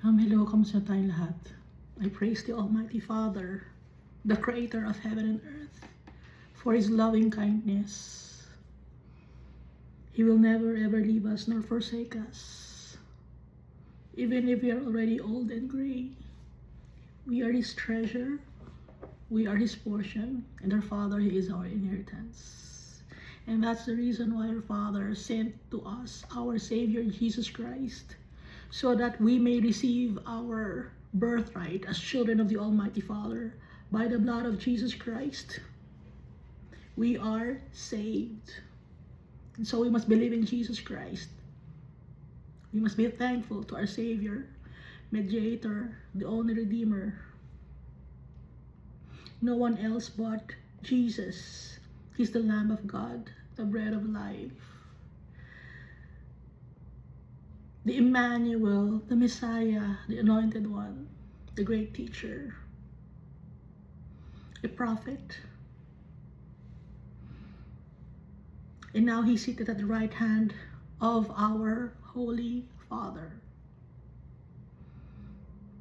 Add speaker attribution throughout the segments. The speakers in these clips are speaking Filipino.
Speaker 1: Hello, kamusta tayong lahat? I praise the Almighty Father, the Creator of heaven and earth, for His loving kindness. He will never ever leave us nor forsake us. Even if we are already old and gray, we are His treasure, we are His portion, and our Father, He is our inheritance. And that's the reason why our Father sent to us our Savior Jesus Christ, so that we may receive our birthright as children of the Almighty Father by the blood of Jesus Christ. We are saved. And so we must believe in Jesus Christ. We must be thankful to our Savior, Mediator, the only Redeemer. No one else but Jesus. He's the Lamb of God, the bread of life. The Emmanuel, the Messiah, the Anointed One, the great teacher, a prophet. And now He's seated at the right hand of our Holy Father.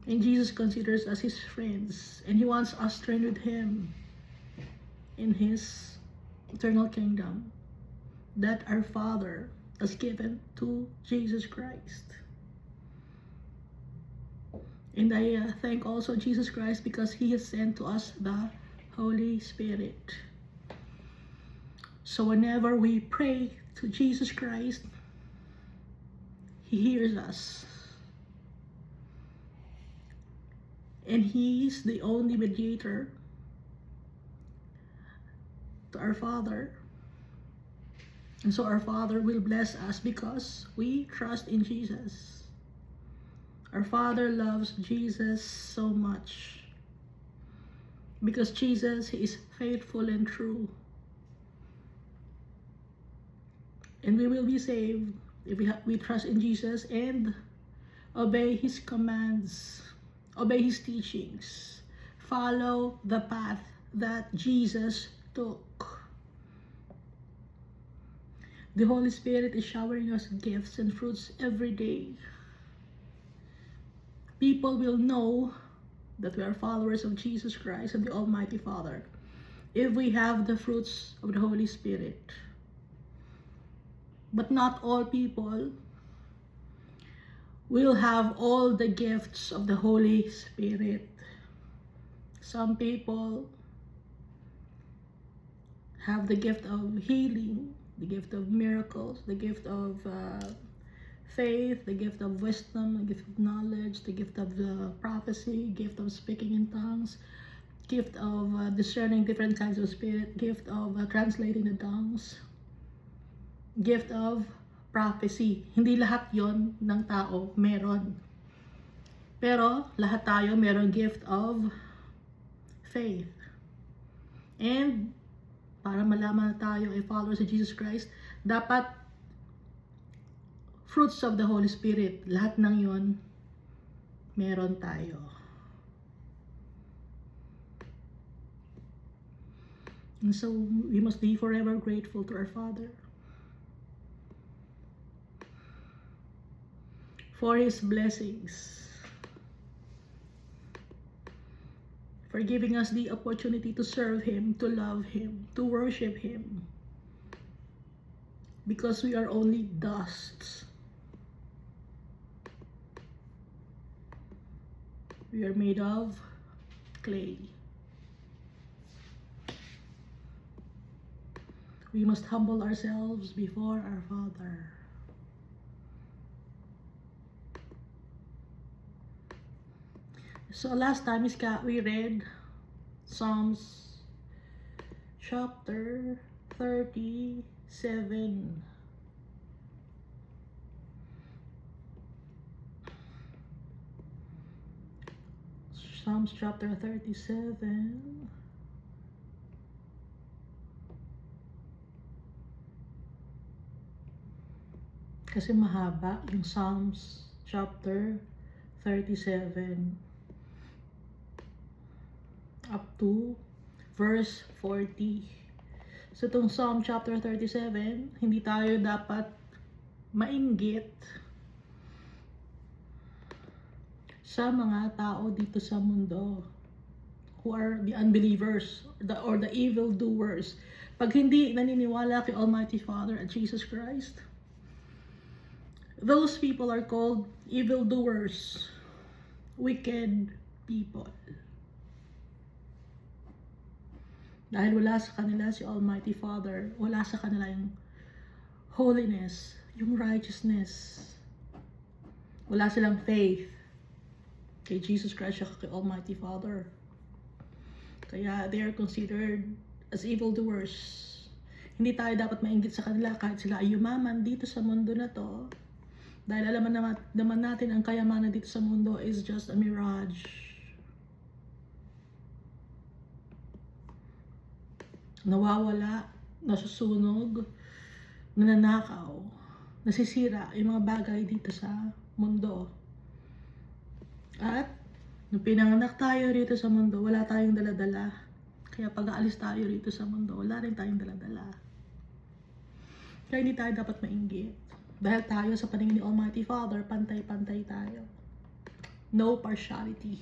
Speaker 1: And Jesus considers us His friends, and He wants us to reign with Him in His eternal kingdom that our Father has given to Jesus Christ. And I thank also Jesus Christ because He has sent to us the Holy Spirit. So whenever we pray to Jesus Christ, He hears us. And He's the only mediator to our Father. And so our Father will bless us because we trust in Jesus. Our Father loves Jesus so much because Jesus is faithful and true. And we will be saved if we trust in Jesus and obey His commands, obey His teachings, follow the path that Jesus took. The Holy Spirit is showering us gifts and fruits every day. People will know that we are followers of Jesus Christ and the Almighty Father if we have the fruits of the Holy Spirit. But not all people will have all the gifts of the Holy Spirit. Some people have the gift of healing, the gift of miracles, the gift of faith, the gift of wisdom, the gift of knowledge, the gift of prophecy, gift of speaking in tongues, gift of discerning different kinds of spirit, gift of translating the tongues, gift of prophecy. Hindi lahat yon ng tao meron. Pero lahat tayo meron gift of faith. And para malaman na tayo ay followers of Jesus Christ, dapat fruits of the Holy Spirit, lahat ng yon meron tayo. And so we must be forever grateful to our Father for His blessings, for giving us the opportunity to serve Him, to love Him, to worship Him, because we are only dust. We are made of clay. We must humble ourselves before our Father. So last time we read Psalms chapter 37. Psalms chapter 37. Kasi mahaba yung Psalms chapter 37 up to verse 40. So itong Psalm chapter 37, hindi tayo dapat mainggit sa mga tao dito sa mundo who are the unbelievers or the evil doers. Pag hindi naniniwala kay Almighty Father at Jesus Christ, those people are called evil doers, wicked people. Dahil wala sa kanila si Almighty Father, wala sa kanila yung holiness, yung righteousness. Wala silang faith kay Jesus Christ at kay Almighty Father. Kaya they are considered as evildoers. Hindi tayo dapat mainggit sa kanila kahit sila ay yumaman dito sa mundo na to. Dahil alam naman natin ang kayamanan dito sa mundo is just a mirage. Nawawala, nasusunog, nananakaw, nasisira yung mga bagay dito sa mundo. At nung pinanganak tayo rito sa mundo, wala tayong daladala. Kaya pag aalis tayo rito sa mundo, wala rin tayong daladala. Kaya hindi tayo dapat mainggit. Dahil tayo sa paningin ni Almighty Father, pantay-pantay tayo. No partiality.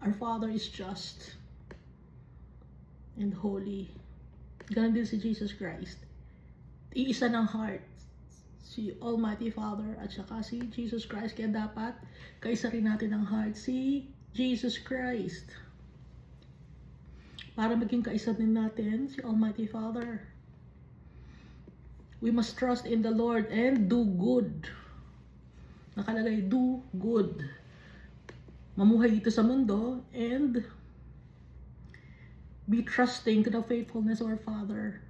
Speaker 1: Our Father is just and holy. Ganon din si Jesus Christ. Iisa ng heart si Almighty Father at saka si Jesus Christ. Kaya dapat kaisa rin natin ang heart si Jesus Christ. Para maging kaisa din natin si Almighty Father. We must trust in the Lord and do good. Nakalagay, do good. Mamuhay dito sa mundo and be trusting to the faithfulness of our Father.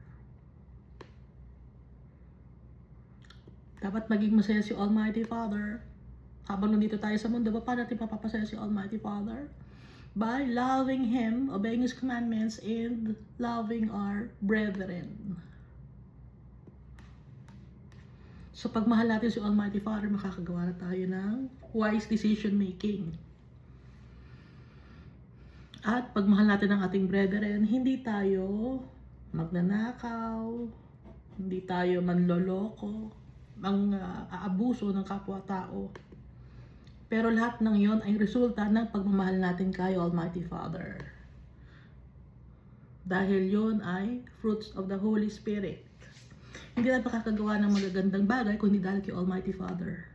Speaker 1: Dapat maging masaya si Almighty Father. Habang nandito tayo sa mundo, paano natin papapasaya si Almighty Father? By loving Him, obeying His commandments, and loving our brethren. So pag mahal natin si Almighty Father, makakagawa na tayo ng wise decision making. At pag mahal natin ang ating brethren, hindi tayo magnanakaw, hindi tayo manloloko, aabuso ng kapwa-tao. Pero lahat ng yon ay resulta ng pagmamahal natin kay Almighty Father. Dahil yon ay fruits of the Holy Spirit. Hindi natin makakagawa ng magagandang bagay kung hindi dahil kay Almighty Father.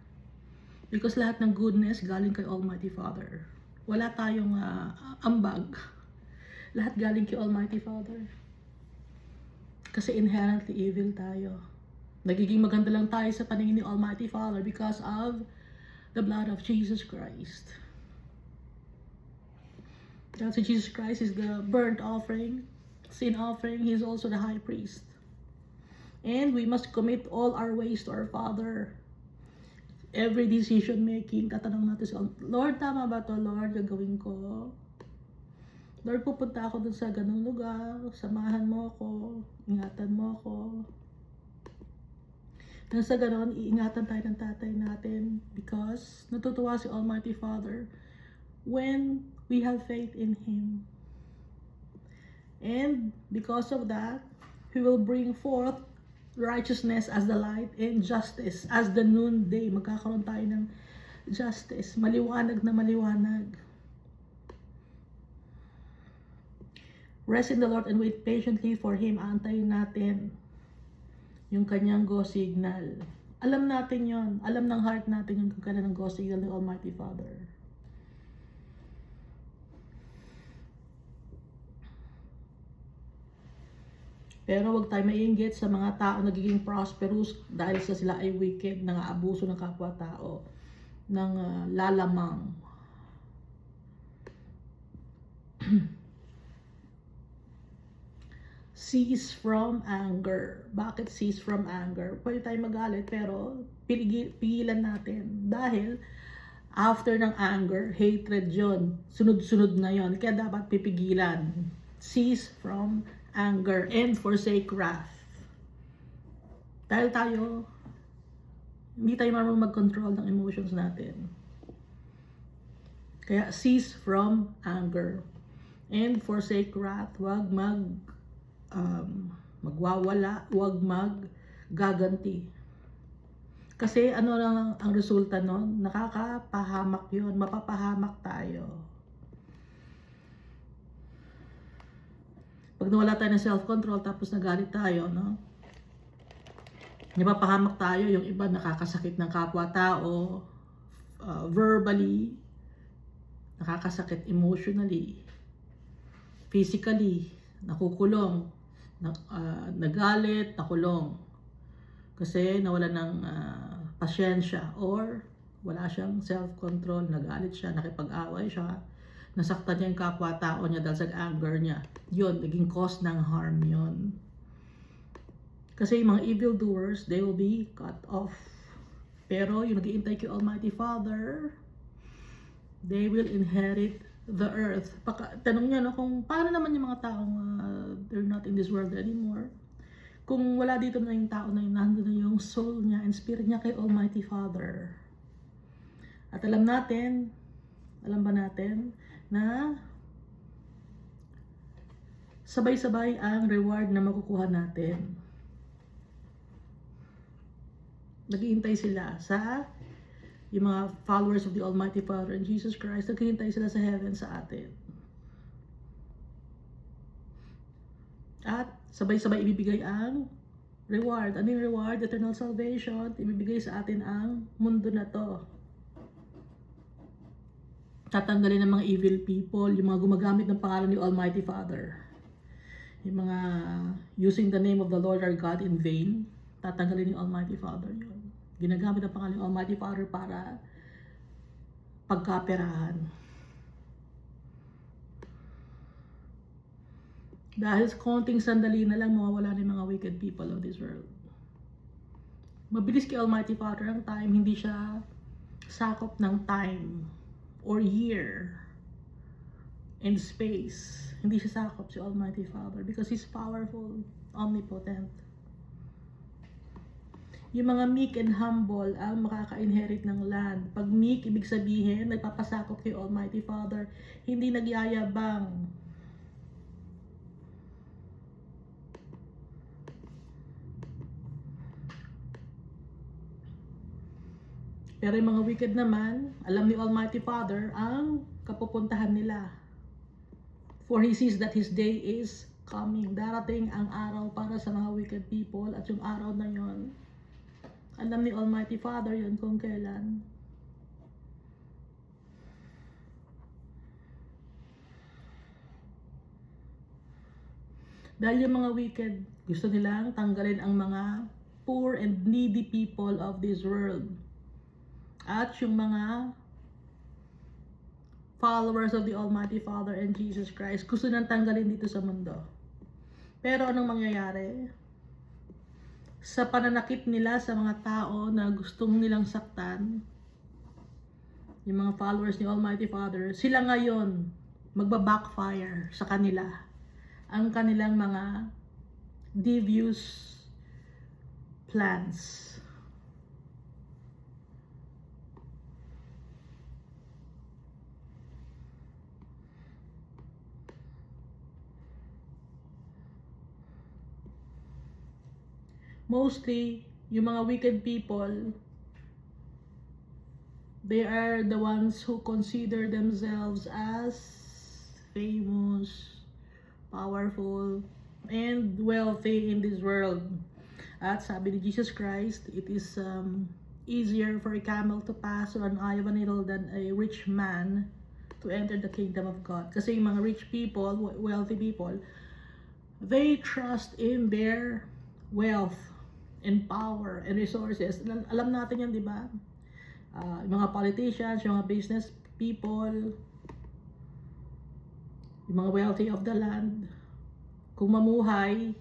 Speaker 1: Because lahat ng goodness galing kay Almighty Father. Wala tayong ambag. Lahat galing kay Almighty Father. Kasi inherently evil tayo. Nagiging maganda lang tayo sa paningin ni Almighty Father because of the blood of Jesus Christ. God, so Jesus Christ is the burnt offering, sin offering. He is also the high priest. And we must commit all our ways to our Father. Every decision making, tatanong natin si Lord, tama ba to? Lord, gagawin ko. Lord, pupunta ako dun sa ganung lugar. Samahan mo ako. Ingatan mo ako. Nang sa ganon, iingatan tayo ng tatay natin because natutuwa si Almighty Father when we have faith in Him. And because of that, He will bring forth righteousness as the light and justice as the noonday. Magkakaroon tayo ng justice. Maliwanag na maliwanag. Rest in the Lord and wait patiently for Him. Aantayin natin yung kanyang go signal. Alam natin yon. Alam ng heart natin yung kanyang go signal ng Almighty Father. Pero wag tayo maiinggit sa mga tao nagiging prosperous dahil sa sila ay wicked, nang-aabuso ng kapwa-tao, ng lalamang. Cease from anger. Bakit cease from anger? Pwede tayo magalit pero pigilan natin. Dahil after ng anger, hatred yon. Sunod-sunod na yon. Kaya dapat pipigilan. Cease from anger and forsake wrath. Dahil tayo, hindi tayo marunong mag-control ng emotions natin. Kaya cease from anger and forsake wrath. Huwag magwawala, huwag maggaganti. Kasi ano lang ang resulta nun? Nakakapahamak yun. Mapapahamak tayo. Pag nawala tayo ng self-control tapos nagalit tayo, no? Napapahamak tayo, yung iba nakakasakit ng kapwa-tao, verbally, nakakasakit emotionally, physically, nakukulong, nagalit, nakulong. Kasi nawala ng pasyensya or wala siyang self-control, nagalit siya, nakipag-away siya, nasaktan niya yung kapwa-tao niya dahil sa anger niya. Yun, naging cause ng harm yun. Kasi yung mga evildoers, they will be cut off. Pero yung nag-iintay kay Almighty Father, they will inherit the earth. Tanong niya, no, kung paano naman yung mga taong they're not in this world anymore. Kung wala dito na yung tao na yun, nandun na yung soul niya and spirit niya kay Almighty Father. At alam ba natin, na sabay-sabay ang reward na makukuha natin. Naghihintay sila sa yung mga followers of the Almighty Father and Jesus Christ, naghihintay sila sa heaven sa atin. At sabay-sabay ibibigay ang reward. Ano yung reward? Eternal salvation. Ibibigay sa atin ang mundo na to. Tatanggalin ng mga evil people, yung mga gumagamit ng pangalan ni Almighty Father. Yung mga using the name of the Lord our God in vain, tatanggalin ni Almighty Father yun. Ginagamit ang pangalan ng Almighty Father para pagkaperahan. Dahil sa konting sandali na lang, mawawala na yung mga wicked people of this world. Mabilis kay Almighty Father ang time, hindi siya sakop ng time or year and space. Hindi siya sakop si Almighty Father because He's powerful, omnipotent. Yung mga meek and humble ang makaka-inherit ng land. Pag meek, ibig sabihin, nagpapasakop kay Almighty Father, hindi nagyayabang. Pero yung mga wicked naman, alam ni Almighty Father ang kapupuntahan nila. For He sees that His day is coming. Darating ang araw para sa mga wicked people at yung araw na yon, alam ni Almighty Father yun kung kailan. Dahil yung mga wicked, gusto nilang tanggalin ang mga poor and needy people of this world. At yung mga followers of the Almighty Father and Jesus Christ, gusto nang tanggalin dito sa mundo. Pero anong mangyayari? Sa pananakit nila sa mga tao na gustong nilang saktan, yung mga followers ni Almighty Father, sila ngayon magba-backfire sa kanila ang kanilang mga devious plans. Mostly, yung mga wicked people, they are the ones who consider themselves as famous, powerful, and wealthy in this world. At sabi ni Jesus Christ, it is easier for a camel to pass through an eye of a needle than a rich man to enter the kingdom of God. Kasi yung mga rich people, wealthy people, they trust in their wealth and power and resources. Alam natin yan, di ba? Yung mga politicians, yung mga business people, yung mga wealthy of the land, kung mamuhay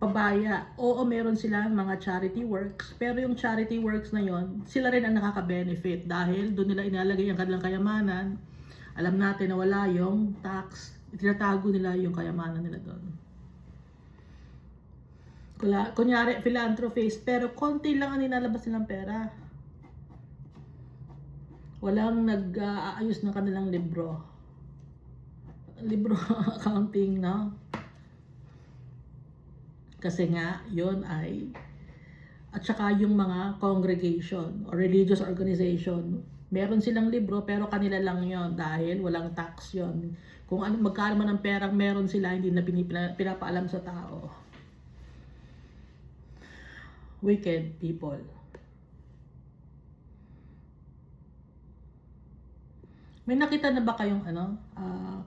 Speaker 1: pabaya, oo, meron silang mga charity works, pero yung charity works na yon, sila rin ang nakaka-benefit dahil doon nila inalagay ang kanilang kayamanan. Alam natin na wala yung tax, itinatago nila yung kayamanan nila doon. Kunyari, philanthropist, pero konti lang ang nilalabas nilang pera. Walang nag-aayos ng kanilang libro. Libro accounting, no? Kasi nga, yon ay at saka yung mga congregation or religious organization. Meron silang libro pero kanila lang yon dahil walang tax yon. Kung ano, magkano man ang perang meron sila, hindi na pinapaalam sa tao. Wicked people. May nakita na ba kayong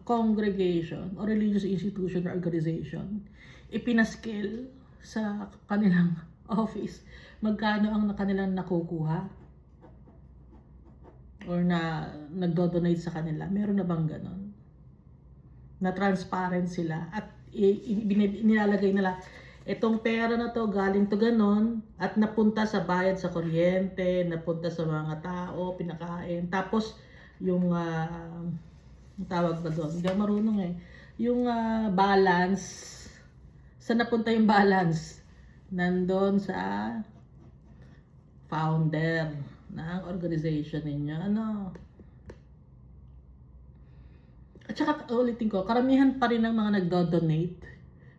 Speaker 1: congregation or religious institution or organization ipinaskil sa kanilang office magkano ang kanilang nakukuha or na nagdo-donate sa kanila? Meron na bang ganon? Na transparent sila at nilalagay nila itong pera na to galing to ganon at napunta sa bayad sa kuryente, napunta sa mga tao, pinakain. Tapos yung tawag ba doon? Hindi ako marunong eh. Yung balance, saan napunta yung balance? Nandun sa founder ng organization ninyo. At saka ulitin ko, karamihan pa rin ng mga nagdo-donate.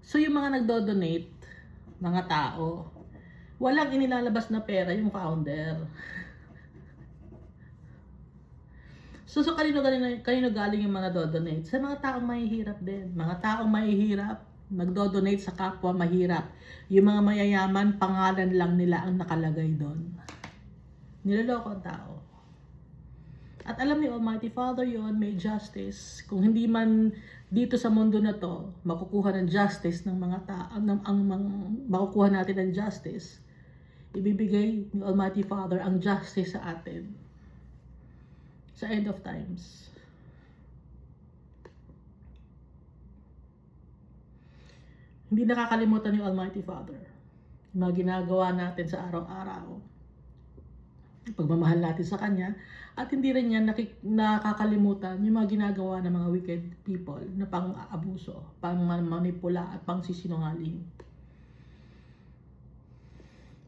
Speaker 1: So yung mga nagdo-donate, mga tao, walang inilalabas na pera yung founder. So kanino galing yung mga do-donate? Sa mga taong mahihirap din. Mga taong mahihirap, nagdo-donate sa kapwa mahirap. Yung mga mayayaman, pangalan lang nila ang nakalagay doon. Niloloko ang tao. At alam ni Almighty Father yon, may justice. Kung hindi man dito sa mundo na to, makukuha ng justice ng mga tao, makukuha natin ng justice, ibibigay ni Almighty Father ang justice sa atin. Sa end of times. Hindi nakakalimutan ni Almighty Father yung mga ginagawa natin sa araw-araw, pagmamahal natin sa Kanya, at hindi rin niya nakakalimutan yung mga ginagawa ng mga wicked people na pang-abuso, pang-manipula at pang-sisinungaling.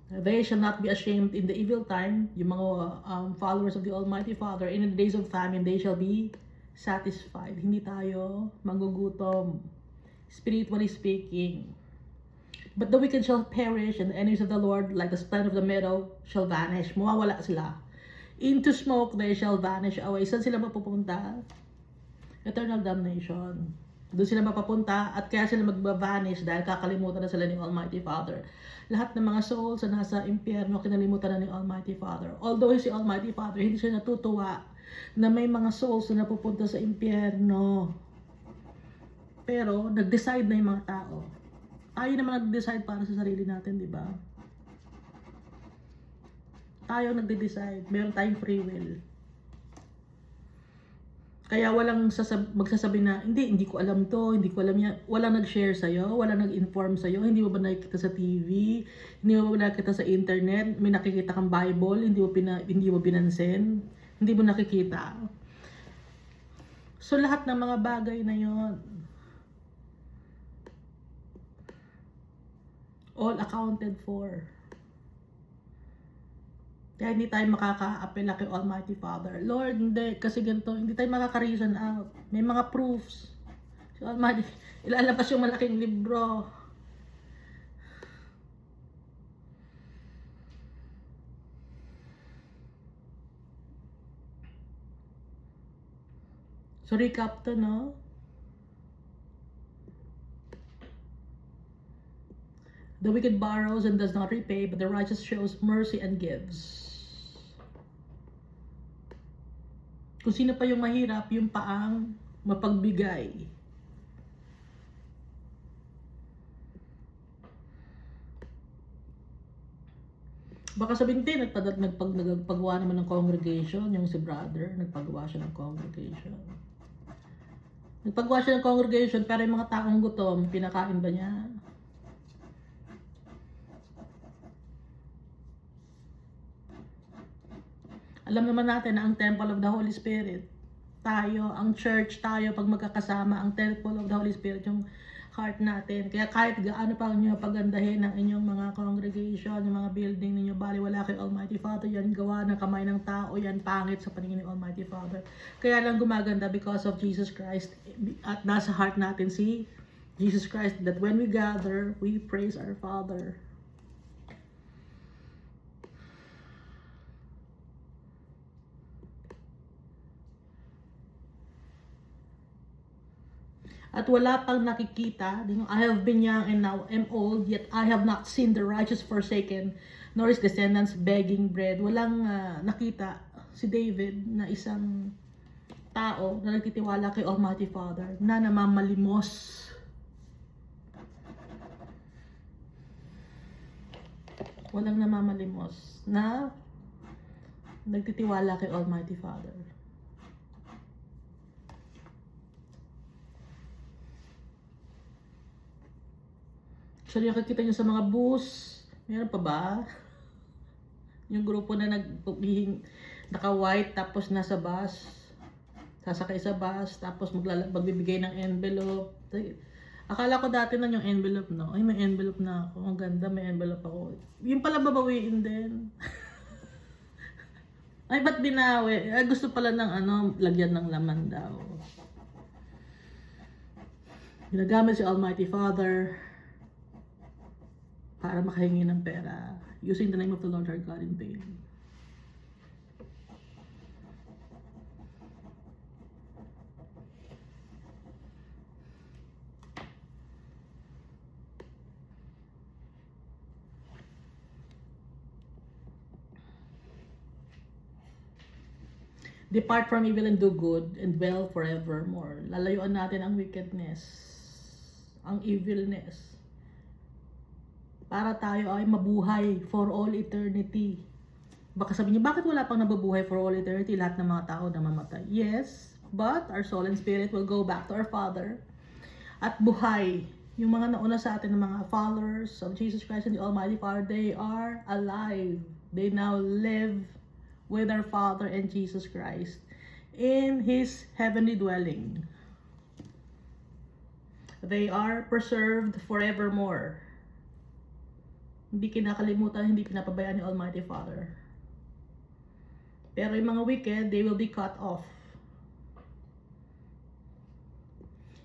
Speaker 1: They shall not be ashamed in the evil time. Yung mga followers of the Almighty Father, in the days of famine, they shall be satisfied. Hindi tayo magugutom, spiritually speaking. But the wicked shall perish, and the enemies of the Lord, like the splendor of the meadow, shall vanish. Mawawala sila. Into smoke they shall vanish away. Saan sila mapupunta? Eternal damnation. Doon sila mapapunta at kaya sila magbavanish dahil kakalimutan na sila ni Almighty Father. Lahat ng mga souls na nasa impyerno, kinalimutan na ni Almighty Father. Although si Almighty Father, hindi siya natutuwa na may mga souls na napupunta sa impyerno. Pero, nag-decide na yung mga tao. Tayo naman nag-decide para sa sarili natin, di ba? Tayo nag-decide. Meron tayong free will. Kaya walang magsasabi na, hindi ko alam to, hindi ko alam yan. Walang nag-share sa'yo, walang nag-inform sa'yo, hindi mo ba nakikita sa TV, hindi mo ba nakikita sa internet, may nakikita kang Bible, hindi mo binansin, hindi mo nakikita. So lahat ng mga bagay na yon, all accounted for. Kaya hindi tayo makaka-apela kay Almighty Father. Lord, hindi. Kasi ganito, hindi tayo makaka-reason out. May mga proofs. So, Almighty, ilalabas yung malaking libro. So, recap to, no? The wicked borrows and does not repay, but the righteous shows mercy and gives. Kung sino pa yung mahirap, yung paang mapagbigay. Baka sabihin din, nagpagawa naman ng congregation, yung si brother, nagpagawa siya ng congregation. Nagpagawa siya ng congregation, pero yung mga taong gutom, pinakain ba niya? Alam naman natin na ang temple of the Holy Spirit, tayo, ang church, tayo, pag magkakasama, ang temple of the Holy Spirit, yung heart natin. Kaya kahit gaano pa nyo pagandahin ang inyong mga congregation, yung mga building ninyo, bali wala kay Almighty Father, yan gawa ng kamay ng tao, yan pangit sa paningin ni Almighty Father. Kaya lang gumaganda because of Jesus Christ, at nasa heart natin si Jesus Christ, that when we gather, we praise our Father. At wala pang nakikita. I have been young and now am old, yet I have not seen the righteous forsaken, nor his descendants begging bread. Walang nakita si David na isang tao na nagtitiwala kay Almighty Father na namamalimos. Walang namamalimos na nagtitiwala kay Almighty Father. Actually, nakikita nyo sa mga bus, meron pa ba? Yung grupo na naka-white tapos nasa bus, sasakay sa bus, tapos magbibigay ng envelope. Akala ko dati na yung envelope, no? Ay, may envelope na ako. Ang ganda, may envelope ako. Yung pala babawiin din. Ay, ba't binawi? Ay, gusto pala ng lagyan ng laman daw. Ginagamit si Almighty Father para makahingi ng pera using the name of the Lord our God in vain. Depart from evil and do good and dwell forevermore. Lalayuan natin ang wickedness, ang evilness, para tayo ay mabuhay for all eternity. Baka sabihin niyo, bakit wala pang nabubuhay for all eternity? Lahat ng mga tao na mamatay. Yes, but our soul and spirit will go back to our Father. At buhay. Yung mga nauna sa atin ng mga followers of Jesus Christ and the Almighty Father, they are alive. They now live with our Father and Jesus Christ in His heavenly dwelling. They are preserved forevermore. Hindi kinakalimutan, hindi pinapabayaan ni Almighty Father. Pero yung mga wicked, they will be cut off.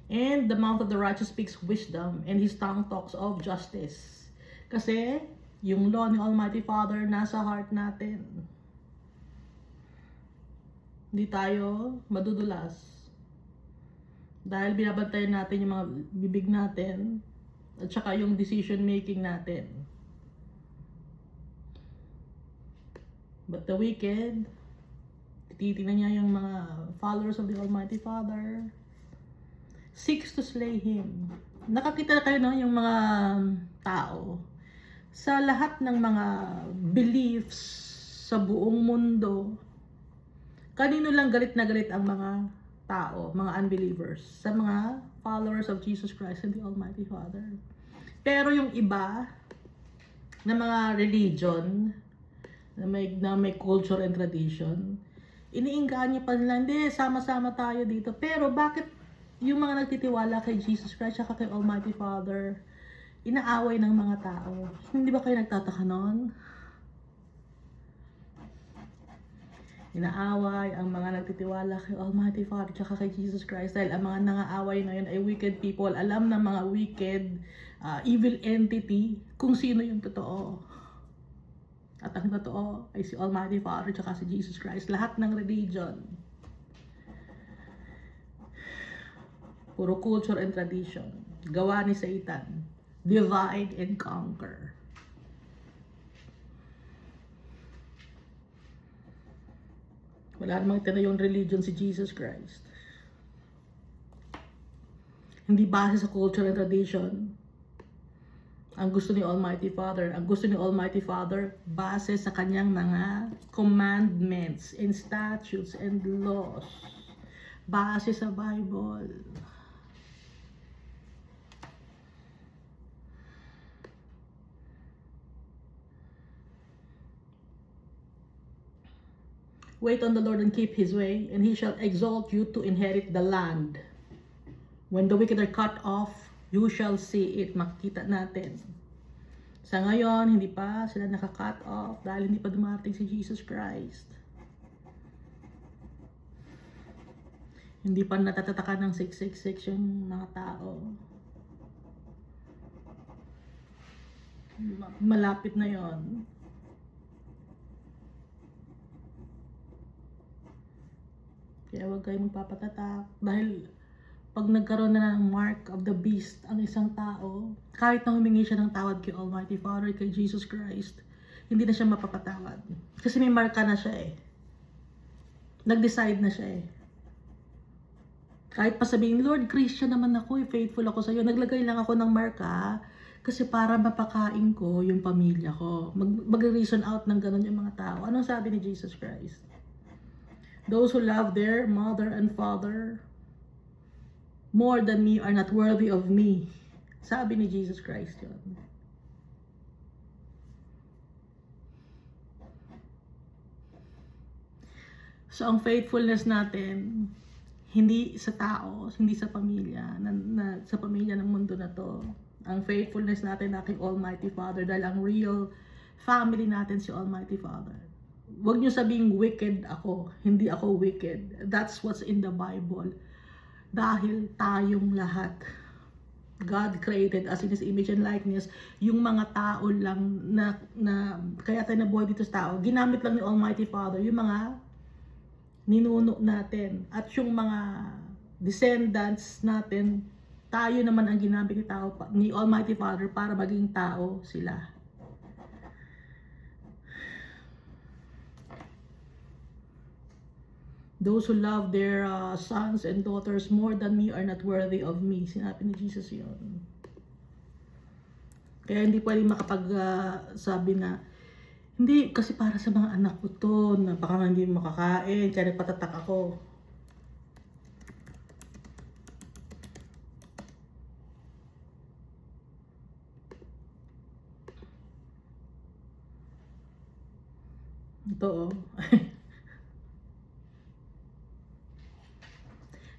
Speaker 1: And the mouth of the righteous speaks wisdom, and his tongue talks of justice. Kasi, yung law ni Almighty Father nasa heart natin. Hindi tayo madudulas. Dahil binabantayan natin yung mga bibig natin, at saka yung decision making natin. But the wicked, titignan niya yung mga followers of the Almighty Father, seeks to slay Him. Nakakita na kayo, no, yung mga tao sa lahat ng mga beliefs sa buong mundo. Kanino lang galit na galit ang mga tao, mga unbelievers, sa mga followers of Jesus Christ and the Almighty Father. Pero yung iba na mga religion, na may culture and tradition, iniinganyo pa nila, hindi, sama-sama tayo dito. Pero bakit yung mga nagtitiwala kay Jesus Christ at kay Almighty Father, inaaway ng mga tao? Hindi ba kayo nagtataka nun? Inaaway ang mga nagtitiwala kay Almighty Father at kay Jesus Christ dahil ang mga nangaaway na yun ay wicked people. Alam ng mga wicked, evil entity kung sino yung totoo. At ang totoo ay si Almighty Father at si Jesus Christ. Lahat ng religion, puro culture and tradition, gawa ni Satan. Divide and conquer. Wala namang tinayong religion si Jesus Christ. Hindi base sa culture and tradition. Ang gusto ni Almighty Father, base sa kanyang mga commandments and statutes and laws. Base sa Bible. Wait on the Lord and keep His way, and He shall exalt you to inherit the land. When the wicked are cut off, you shall see it. Makikita natin. Sa ngayon, hindi pa sila naka-cut off dahil hindi pa dumating si Jesus Christ. Hindi pa natatatakan ng 666 yung mga tao. Malapit na yon. Kaya huwag kayong magpapatatak dahil pag nagkaroon na ng mark of the beast ang isang tao, kahit na humingi siya ng tawad kay Almighty Father, kay Jesus Christ, hindi na siya mapapatawad. Kasi may marka na siya eh. Nag-decide na siya eh. Kahit pa sabihin, Lord, Christian naman ako, faithful ako sa iyo. Naglagay lang ako ng marka kasi para mapakain ko yung pamilya ko. Mag-reason out ng ganun yung mga tao. Anong sabi ni Jesus Christ? Those who love their mother and father more than me are not worthy of me. Sabi ni Jesus Christ yun. So, ang faithfulness natin, hindi sa tao, hindi sa pamilya, sa pamilya ng mundo na to. Ang faithfulness natin na kay Almighty Father, dahil ang real family natin si Almighty Father. Huwag niyo sabing wicked ako, hindi ako wicked. That's what's in the Bible. Dahil tayong lahat, God created us in His image and likeness. Yung mga tao lang na kaya tayo nabuhay dito sa tao, ginamit lang ni Almighty Father yung mga ninuno natin at yung mga descendants natin, tayo naman ang ginamit ni Almighty Father para maging tao sila. Those who love their sons and daughters more than me are not worthy of me. Sinabi ni Jesus yun. Kaya hindi pwedeng makapagsabi na hindi, kasi para sa mga anak ko to, na baka hindi makakain, kaya nagpatatak ako. Ito oh.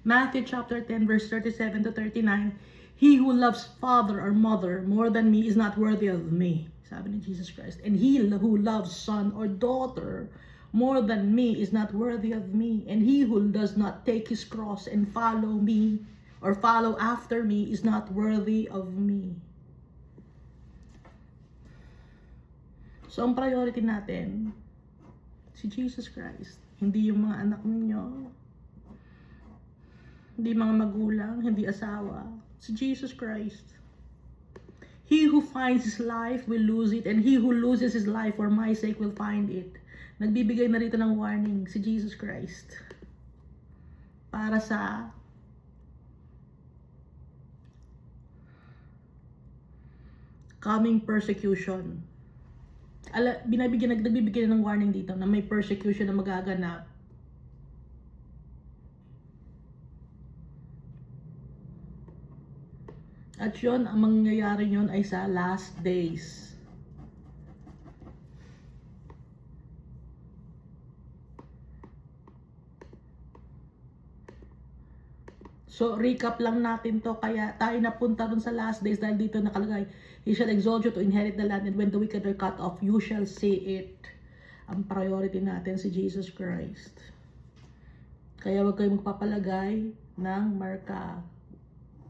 Speaker 1: Matthew chapter 10 verse 37 to 39, he who loves father or mother more than me is not worthy of me. Sabi ni Jesus Christ. And he who loves son or daughter more than me is not worthy of me. And he who does not take his cross and follow me or follow after me is not worthy of me. So ang priority natin, si Jesus Christ. Hindi yung mga anak ninyo, hindi mga magulang, hindi asawa. Si Jesus Christ. He who finds his life will lose it, and he who loses his life for my sake will find it. Nagbibigay na rito ng warning si Jesus Christ para sa coming persecution. Nagbibigay ng warning dito na may persecution na magaganap. At yun, ang mangyayari yun ay sa last days. So, recap lang natin to. Kaya tayo napunta dun sa last days dahil dito nakalagay, He shall exalt you to inherit the land, and when the wicked are cut off, you shall see it. Ang priority natin si Jesus Christ. Kaya huwag kayong magpapalagay ng marka.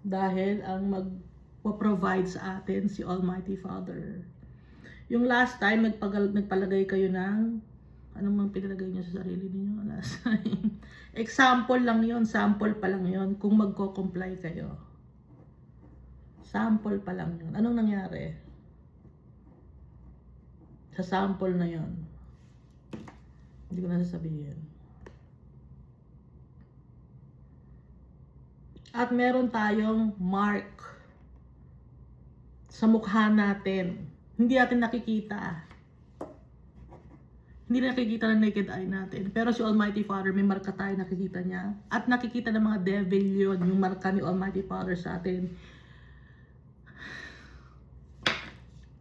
Speaker 1: Dahil ang magpo-provide sa atin si Almighty Father. Yung last time, nagpalagay kayo ng, anong mang pinalagay nyo sa sarili niyo last time? Example lang yon, sample pa lang yon kung magko-comply kayo. Sample pa lang yon. Anong nangyari? Sa sample na yon. Hindi ko na sasabihin. At meron tayong mark sa mukha natin. Hindi natin nakikita. Hindi nakikita ng naked eye natin. Pero si Almighty Father, may marka tayo nakikita niya. At nakikita ng mga devil yun, yung marka ni Almighty Father sa atin.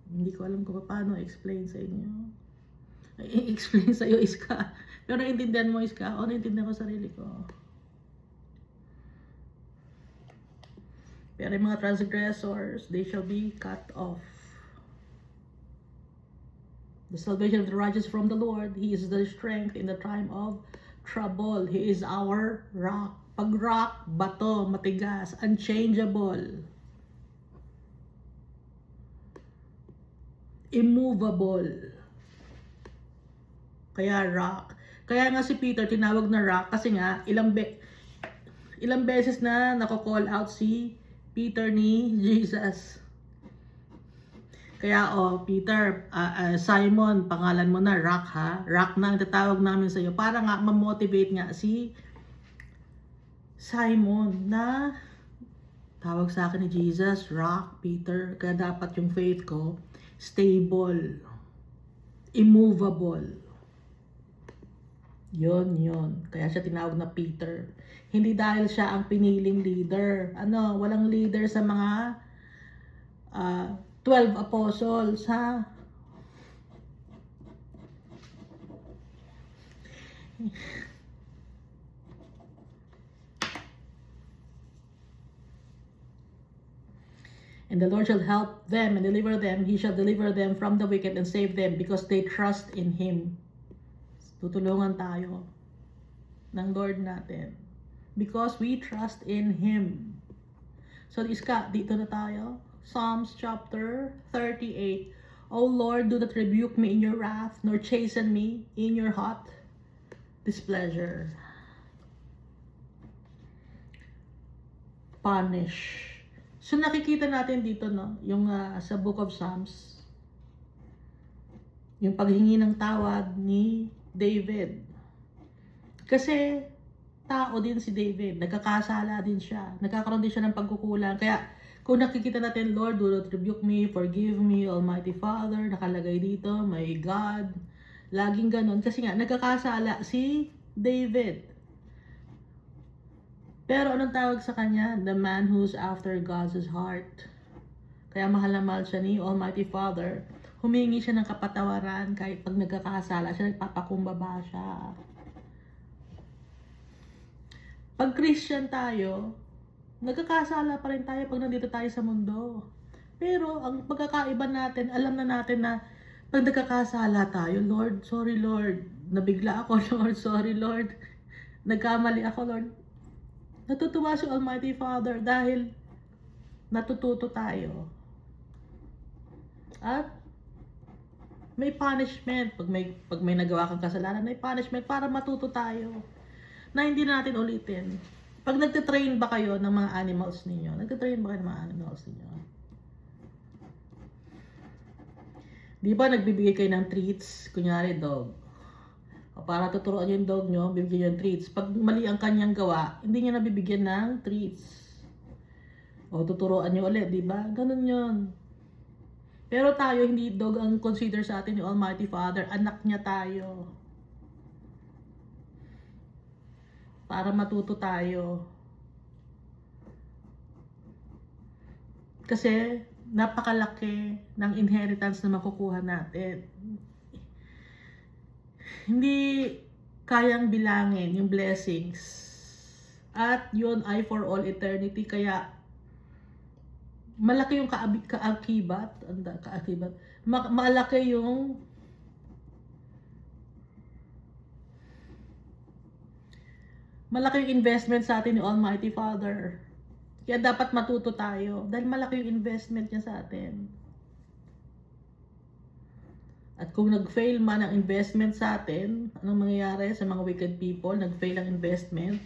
Speaker 1: Hindi ko alam kung paano explain sa inyo. I-explain sa iyo, Iska. Pero naintindihan mo, Iska. O, naintindihan ko sarili ko. Pero yung mga transgressors, they shall be cut off. The salvation of the righteous from the Lord. He is their strength in the time of trouble. He is our rock. Pag rock, bato, matigas, unchangeable. Immovable. Kaya rock. Kaya nga si Peter tinawag na rock kasi nga Ilang beses na nako-call out si Peter ni Jesus. Kaya Peter, Simon, pangalan mo na Rock ha. Rock na ang tatawag namin sa iyo para nga ma-motivate nga si Simon na tawag sa akin ni Jesus, Rock, Peter. Kaya dapat yung faith ko stable, immovable. Yon. Kaya siya tinawag na Peter. Hindi dahil siya ang piniling leader. Walang leader sa mga 12 apostles, ha? And the Lord shall help them and deliver them. He shall deliver them from the wicked and save them because they trust in Him. Tutulungan tayo ng Lord natin because we trust in Him. So, dito na tayo. Psalms chapter 38. O Lord, do not rebuke me in your wrath, nor chasten me in your hot displeasure. Punish. So nakikita natin dito, yung sa Book of Psalms, yung paghingi ng tawad ni David. Kasi tao din si David, nagkakasala din siya, nagkakaroon din siya ng pagkukulang. Kaya kung nakikita natin, Lord, do not rebuke me, forgive me, Almighty Father, nakalagay dito, my God, laging ganon. Kasi nga, nagkakasala si David. Pero anong tawag sa kanya? The man who's after God's heart. Kaya mahal na mahal siya ni Almighty Father. Humingi siya ng kapatawaran kahit pag nagkakasala siya, nagpapakumbaba siya. Pag Christian tayo, nagkakasala pa rin tayo pag nandito tayo sa mundo. Pero ang pagkakaiba natin, alam na natin na pag nagkakasala tayo, Lord, sorry Lord, nabigla ako Lord, sorry Lord, nagkamali ako Lord. Natutuwa si Almighty Father dahil natututo tayo. At may punishment. Pag may nagawa kang kasalanan, may punishment para matuto tayo. Na hindi natin ulitin. Pag nagtitrain ba kayo ng mga animals ninyo? Nagtitrain ba kayo ng mga animals ninyo? Di ba nagbibigay kayo ng treats? Kunyari dog. O para tuturuan yung dog nyo, bibigyan yung treats. Pag mali ang kanyang gawa, hindi niya nabibigyan ng treats. O tuturuan nyo ulit, di ba? Ganun yun. Pero tayo, hindi dog ang consider sa atin ni Almighty Father. Anak niya tayo. Para matuto tayo. Kasi napakalaki ng inheritance na makukuha natin. Hindi kayang bilangin yung blessings. At yun ay for all eternity. Kaya malaki yung kaakibat. Malaki yung investment sa atin ni Almighty Father. Kaya dapat matuto tayo. Dahil malaki yung investment niya sa atin. At kung nag-fail man ang investment sa atin, anong mangyayari sa mga wicked people? Nag-fail ang investment.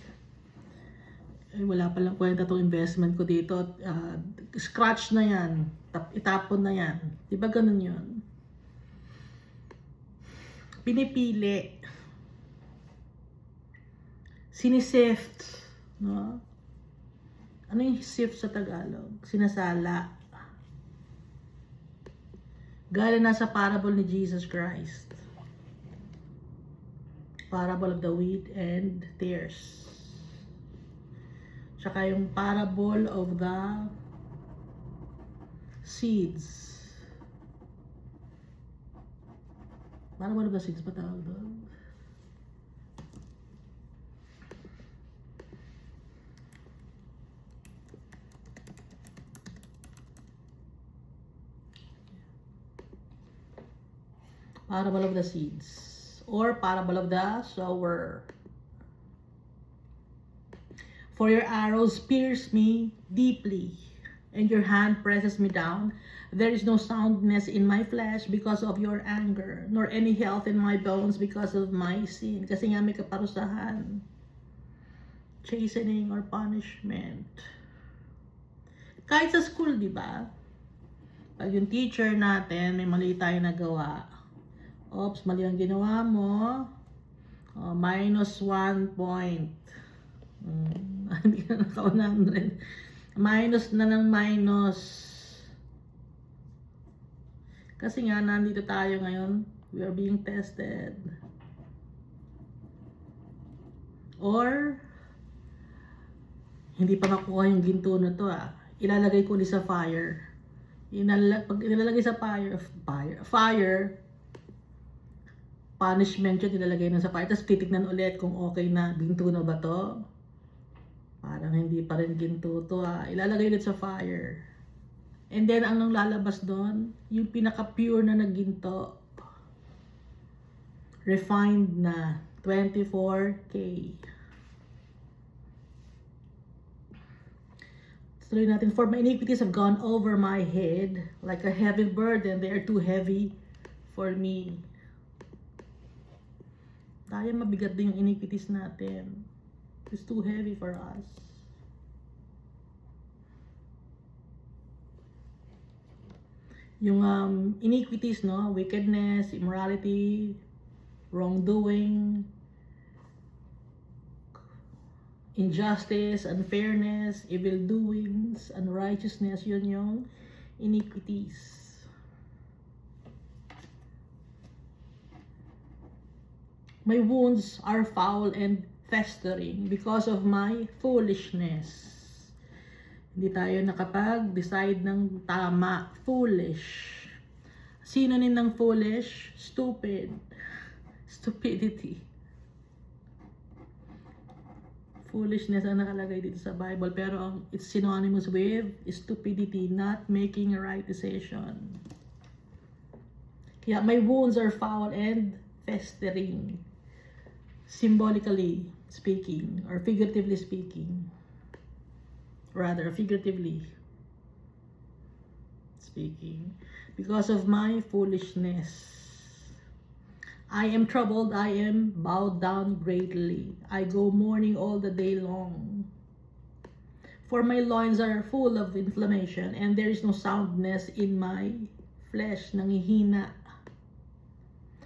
Speaker 1: Ay, wala palang kwenta itong investment ko dito. Scratch na yan. Itapon na yan. Diba ganun yun? Pinipili. Sinisift. No? Ano yung sift sa Tagalog? Sinasala. Gaya na sa parable ni Jesus Christ. Parable of the wheat and tares. Tsaka yung parable of the seeds. Parable of the seeds pa tawag doon? Parable of the seeds or parable of the sower. For your arrows pierce me deeply, and your hand presses me down. There is no soundness in my flesh because of your anger, nor any health in my bones because of my sin. Kasi nga may kaparusahan. chastening or punishment. Kahit sa school, di ba? Pag yung teacher natin, may mali tayo nagawa. Oops, mali ang ginawa mo. Minus 1 point. Hindi ka naka 100. Minus na ng minus. Kasi nga, nandito tayo ngayon. We are being tested. Or, hindi pa makuha yung ginto na to ilalagay ko ulit sa fire. Pag ilalagay sa fire, punishment yun, ilalagay na sa fire. Tapos titignan ulit kung okay na, ginto na ba to? Parang hindi pa rin ginto to Ilalagay ulit sa fire. And then, ang lalabas doon, yung pinaka-pure na naginto. Refined na 24K. Tuloy natin, for my iniquities have gone over my head like a heavy burden. They are too heavy for me. Tayo mabigat din yung iniquities natin. It's too heavy for us. Yung iniquities, no? Wickedness, immorality, wrongdoing, injustice, unfairness, evil doings, unrighteousness, yun yung iniquities. My wounds are foul and festering because of my foolishness. Hindi tayo nakapag-decide ng tama. Foolish. Synonym ng foolish? Stupid. Stupidity. Foolishness ang nakalagay dito sa Bible, pero it's synonymous with stupidity, not making a right decision. Kaya my wounds are foul and festering, symbolically speaking, or figuratively speaking. Rather, figuratively speaking, because of my foolishness. I am troubled, I am bowed down greatly. I go mourning all the day long. For my loins are full of inflammation, and there is no soundness in my flesh. Nangihina.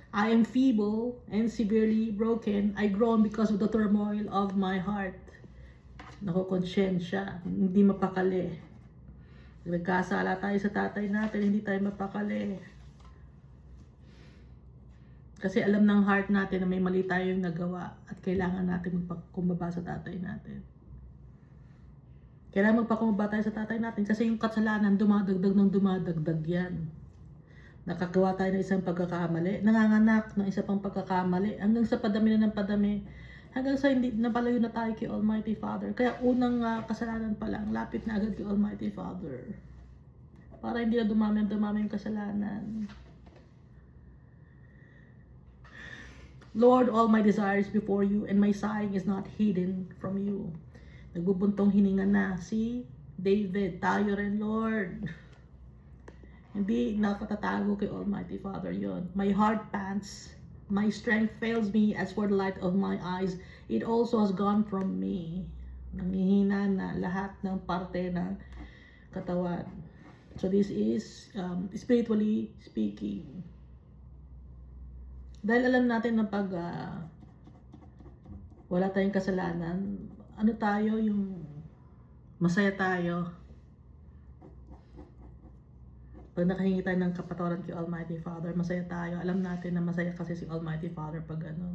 Speaker 1: I am feeble and severely broken. I groan because of the turmoil of my heart. Nakokonsensya, hindi mapakali. Nagkasala tayo sa tatay natin, hindi tayo mapakali. Kasi alam ng heart natin na may mali tayong nagawa at kailangan natin magpakumbaba sa tatay natin. Kailangan magpakumbaba tayo sa tatay natin kasi yung kasalanan dumadagdag ng dumadagdag yan. Nakagawa tayo ng isang pagkakamali, nanganganak ng isa pang pagkakamali, hanggang sa padami na ng padami, hanggang sa hindi napalayo na tayo kay Almighty Father. Kaya unang kasalanan pa lang, lapit na agad kay Almighty Father. Para hindi na dumami yung kasalanan. Lord, all my desires before you, and my sighing is not hidden from you. Nagbubuntong hininga na si David. Tayo rin, Lord. Hindi nakatatago kay Almighty Father yon. My heart pants, my strength fails me. As for the light of my eyes, it also has gone from me. Nangihina na lahat ng parte ng katawan. So this is spiritually speaking. Dahil alam natin na pag wala tayong kasalanan, ano tayo, yung masaya tayo. Pag nakahingi tayo ng kapatawaran kay Almighty Father, masaya tayo. Alam natin na masaya kasi si Almighty Father pag ano.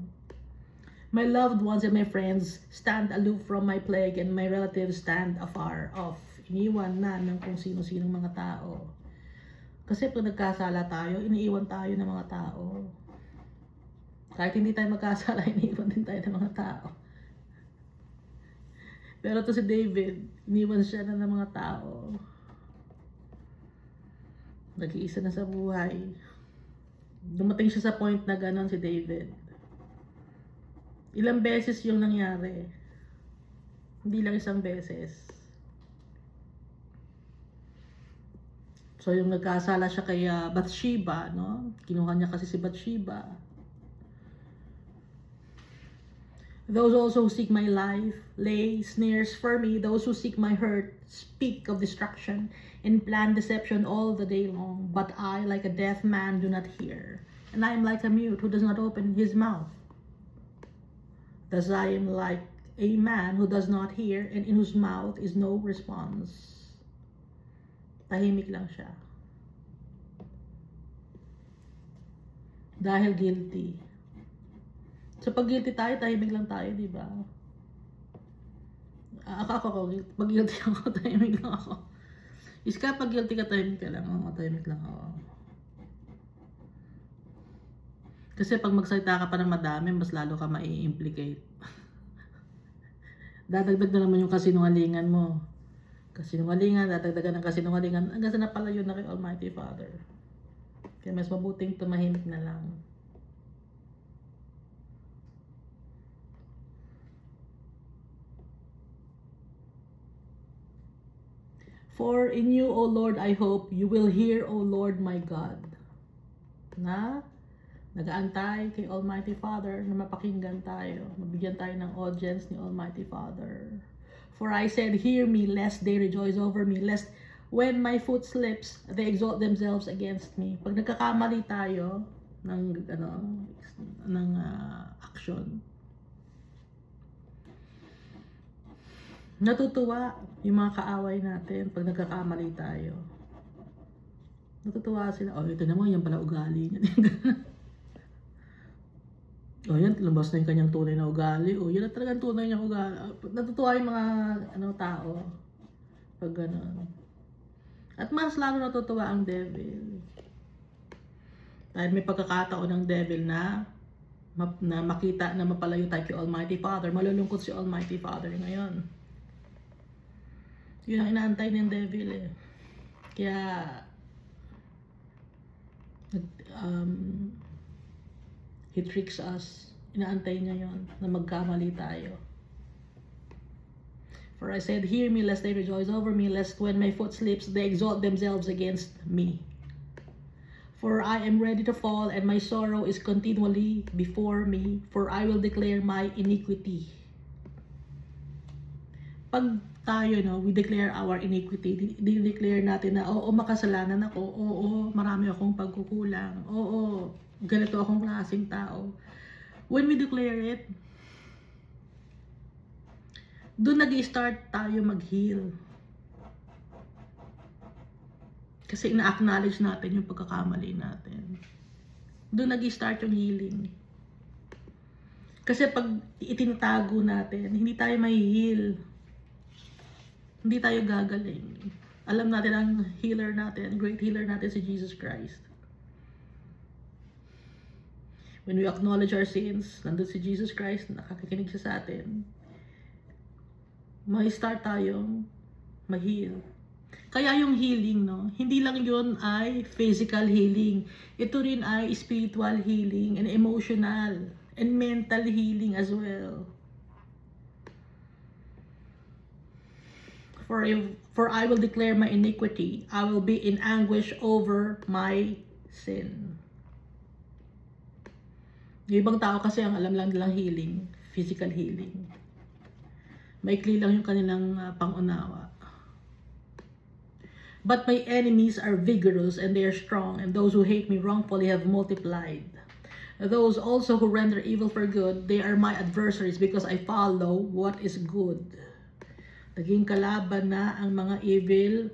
Speaker 1: My loved ones and my friends stand aloof from my plague, and my relatives stand afar off. Iniwan na ng kung sino-sinong mga tao. Kasi pag nagkasala tayo, iniiwan tayo ng mga tao. Kahit hindi tayo magkasala, iniwan din tayo ng mga tao. Pero to si David, iniwan siya na ng mga tao. Nag-iisa na sa buhay. Dumating siya sa point na ganon si David. Ilang beses yung nangyari. Hindi lang isang beses. So yung nagkasala siya kay Bathsheba, no? Kinuha niya kasi si Bathsheba. Those also who seek my life lay snares for me. Those who seek my hurt speak of destruction and plan deception all the day long. But I, like a deaf man, do not hear, and I am like a mute who does not open his mouth. Thus I am like a man who does not hear and in whose mouth is no response. Tahimik lang siya. Dahil guilty. So pag guilty tayo, tahimik lang tayo, di ba? Pag guilty ako, tahimik lang ako. Iska, pag guilty ka, tahimik ka lang. Oo, tahimik lang ako. Kasi pag magsalita ka pa ng madami, mas lalo ka mai-implicate. Dadagdag na naman yung kasinungalingan mo. Kasinungalingan, dadagdagan ng kasinungalingan. Hanggang sa napalayo na kay Almighty Father. Kaya mas mabuting tumahimik na lang. For in you, O Lord, I hope, you will hear, O Lord my God. Na nag-aantay kay Almighty Father na mapakinggan tayo, mabigyan tayo ng audience ni Almighty Father. For I said, hear me, lest they rejoice over me, lest when my foot slips, they exalt themselves against me. Pag nagkakamali tayo ng action, natutuwa yung mga kaaway natin pag nagkakamali tayo. Natutuwa sila. Oh, ito naman, yan pala ugali niya. Oh, yan, lumabas na yung kanyang tunay na ugali. Oh, yan na talagang tunay niyang ugali. Natutuwa yung mga tao pag gano'n. At mas lalo natutuwa ang devil. Dahil may pagkakataon ng devil na makita na mapalayo tayo kay Almighty Father. Malulungkot si Almighty Father ngayon. Yun ang inaantay ng devil eh. Kaya he tricks us. Inaantay niya yon na magkamali tayo. For I said, hear me, lest they rejoice over me, lest when my foot slips, they exalt themselves against me. For I am ready to fall, and my sorrow is continually before me, for I will declare my iniquity. Pag tayo, we declare our iniquity, declare natin na, oo, makasalanan ako, oo, marami akong pagkukulang, oo, ganito akong klaseng tao. When we declare it, doon nag-i-start tayo mag-heal. Kasi ina-acknowledge natin yung pagkakamali natin. Doon nag-i-start yung healing. Kasi pag itinatago natin, hindi tayo may-heal. Hindi tayo gagaling. Alam natin ang healer natin, great healer natin si Jesus Christ. When we acknowledge our sins, nandun si Jesus Christ, nakakikinig siya sa atin, may start tayong ma-heal. Kaya yung healing, hindi lang yun ay physical healing. Ito rin ay spiritual healing and emotional and mental healing as well. For I will declare my iniquity. I will be in anguish over my sin. Yung ibang tao kasi ang alam lang nilang healing, physical healing. Maikli lang yung kanilang pangunawa. But my enemies are vigorous and they are strong, and those who hate me wrongfully have multiplied. Those also who render evil for good, they are my adversaries because I follow what is good. Naging kalaban na ang mga evil,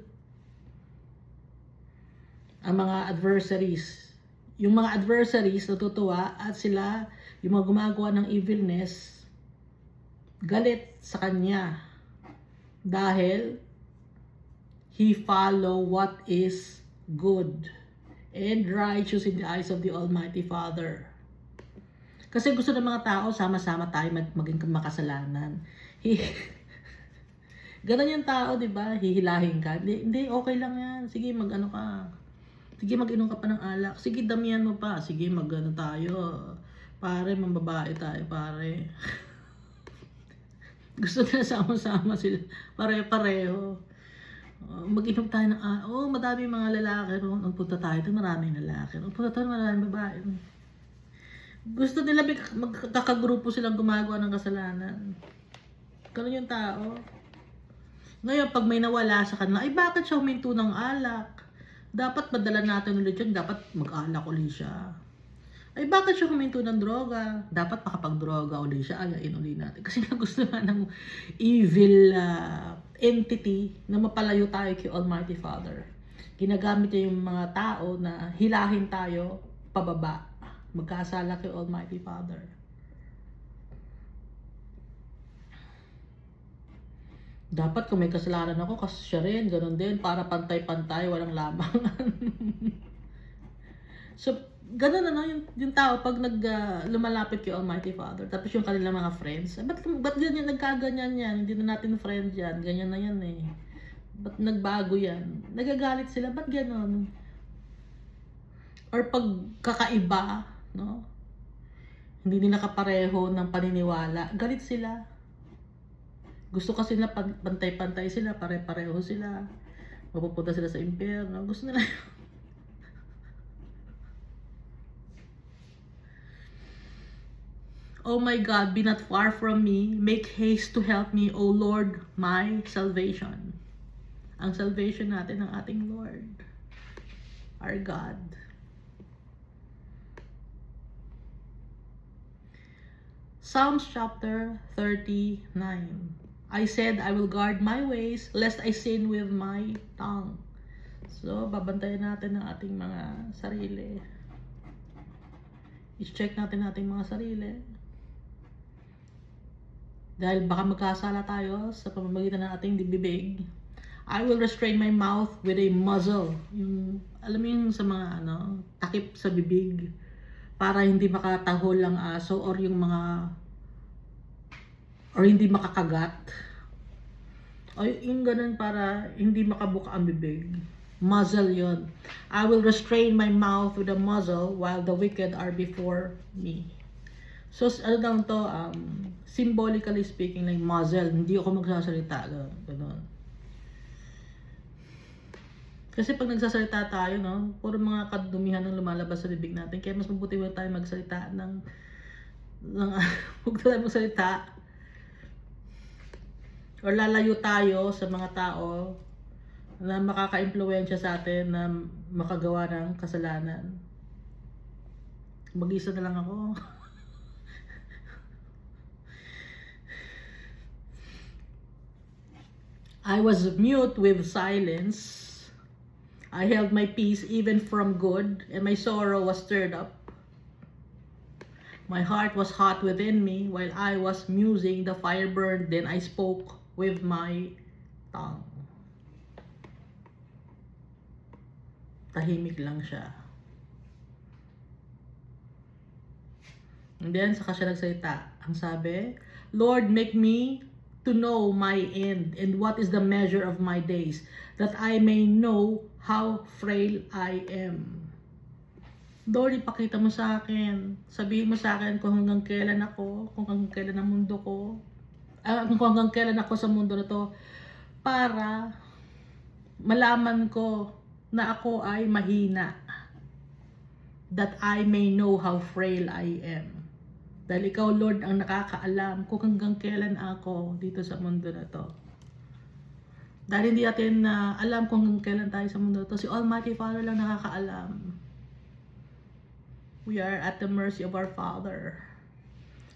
Speaker 1: ang mga adversaries. Yung mga adversaries natutuwa at sila, yung mga gumagawa ng evilness, galit sa kanya. Dahil he follow what is good and righteous in the eyes of the Almighty Father. Kasi gusto ng mga tao, sama-sama tayo maging makasalanan. Ganon yung tao, di ba? Hihilahin ka. Hindi, okay lang yan. Sige, mag-ano ka. Sige, mag-inom ka pa ng alak. Sige, damihan mo pa. Sige, mag-ano tayo. Pare, mambabae tayo, pare. Gusto na sama-sama sila. Pare-pareho. Mag-inom tayo ng madami mga lalaki ron. Punta tayo ito, maraming lalaki. Punta tayo, maraming babae. Gusto nila magkakagrupo silang gumagawa ng kasalanan. Ganun yung tao. Ngayon, pag may nawala sa kanila, ay bakit siya huminto ng alak? Dapat madala natin ulit yun. Dapat mag-alak ulit siya. Ay bakit siya huminto ng droga? Dapat makapag-droga ulit siya. Again ulit natin. Kasi nga gusto nga ng evil entity na mapalayo tayo kay Almighty Father. Ginagamit niya yung mga tao na hilahin tayo pababa. Magkasala kay Almighty Father. Dapat kung may kasalanan ako, kasi siya rin, ganun din, para pantay-pantay, walang labangan. So, ganun yung tao pag lumalapit kay Almighty Father, tapos yung kanilang mga friends, ba't ganyan, nagkaganyan yan, hindi na natin friend yan, ganyan na yan eh. Ba't nagbago yan? Nagagalit sila, ba't ganun? Or pag kakaiba, no? Hindi nila kapareho ng paniniwala, galit sila. Gusto kasi nila pantay-pantay sila, pare-pareho sila. Mapupunta sila sa impyerno. Gusto nila Oh my God, be not far from me. Make haste to help me, O Lord, my salvation. Ang salvation natin ng ating Lord, our God. Psalms chapter 39. I said, I will guard my ways, lest I sin with my tongue. So, babantayan natin ang ating mga sarili. I-check natin ating mga sarili. Dahil baka magkasala tayo sa pamamagitan ng ating bibig. I will restrain my mouth with a muzzle. Yung, alam mo yung sa mga takip sa bibig. Para hindi makatahol ang aso or yung mga or hindi makakagat. O yung ganun para hindi makabuka ang bibig. Muzzle yun. I will restrain my mouth with a muzzle while the wicked are before me. So, ano lang to, symbolically speaking, like muzzle. Hindi ako magsasalita. Ganun. Kasi pag nagsasalita tayo, no, puro mga kadumihan ng lumalabas sa bibig natin. Kaya mas mabuti mo tayo magsalita ng huwag tayo magsalita. Or lalayo tayo sa mga tao na makaka-impluwensya sa atin na makagawa ng kasalanan. Mag-isa na lang ako. I was mute with silence. I held my peace even from good, and my sorrow was stirred up. My heart was hot within me while I was musing, the fire burned, then I spoke with my tongue. Tahimik lang siya. And then, saka siya nagsalita. Ang sabi, Lord, make me to know my end and what is the measure of my days, that I may know how frail I am. Lord, ipakita mo sa akin. Sabihin mo sa akin kung hanggang kailan ako, kung hanggang kailan ang mundo ko, kung hanggang kailan ako sa mundo na to, para malaman ko na ako ay mahina. That I may know how frail I am. Dahil ikaw, Lord, ang nakakaalam kung hanggang kailan ako dito sa mundo na to. Dahil hindi natin alam kung hanggang kailan tayo sa mundo na to. Si Almighty Father lang nakakaalam. We are at the mercy of our Father.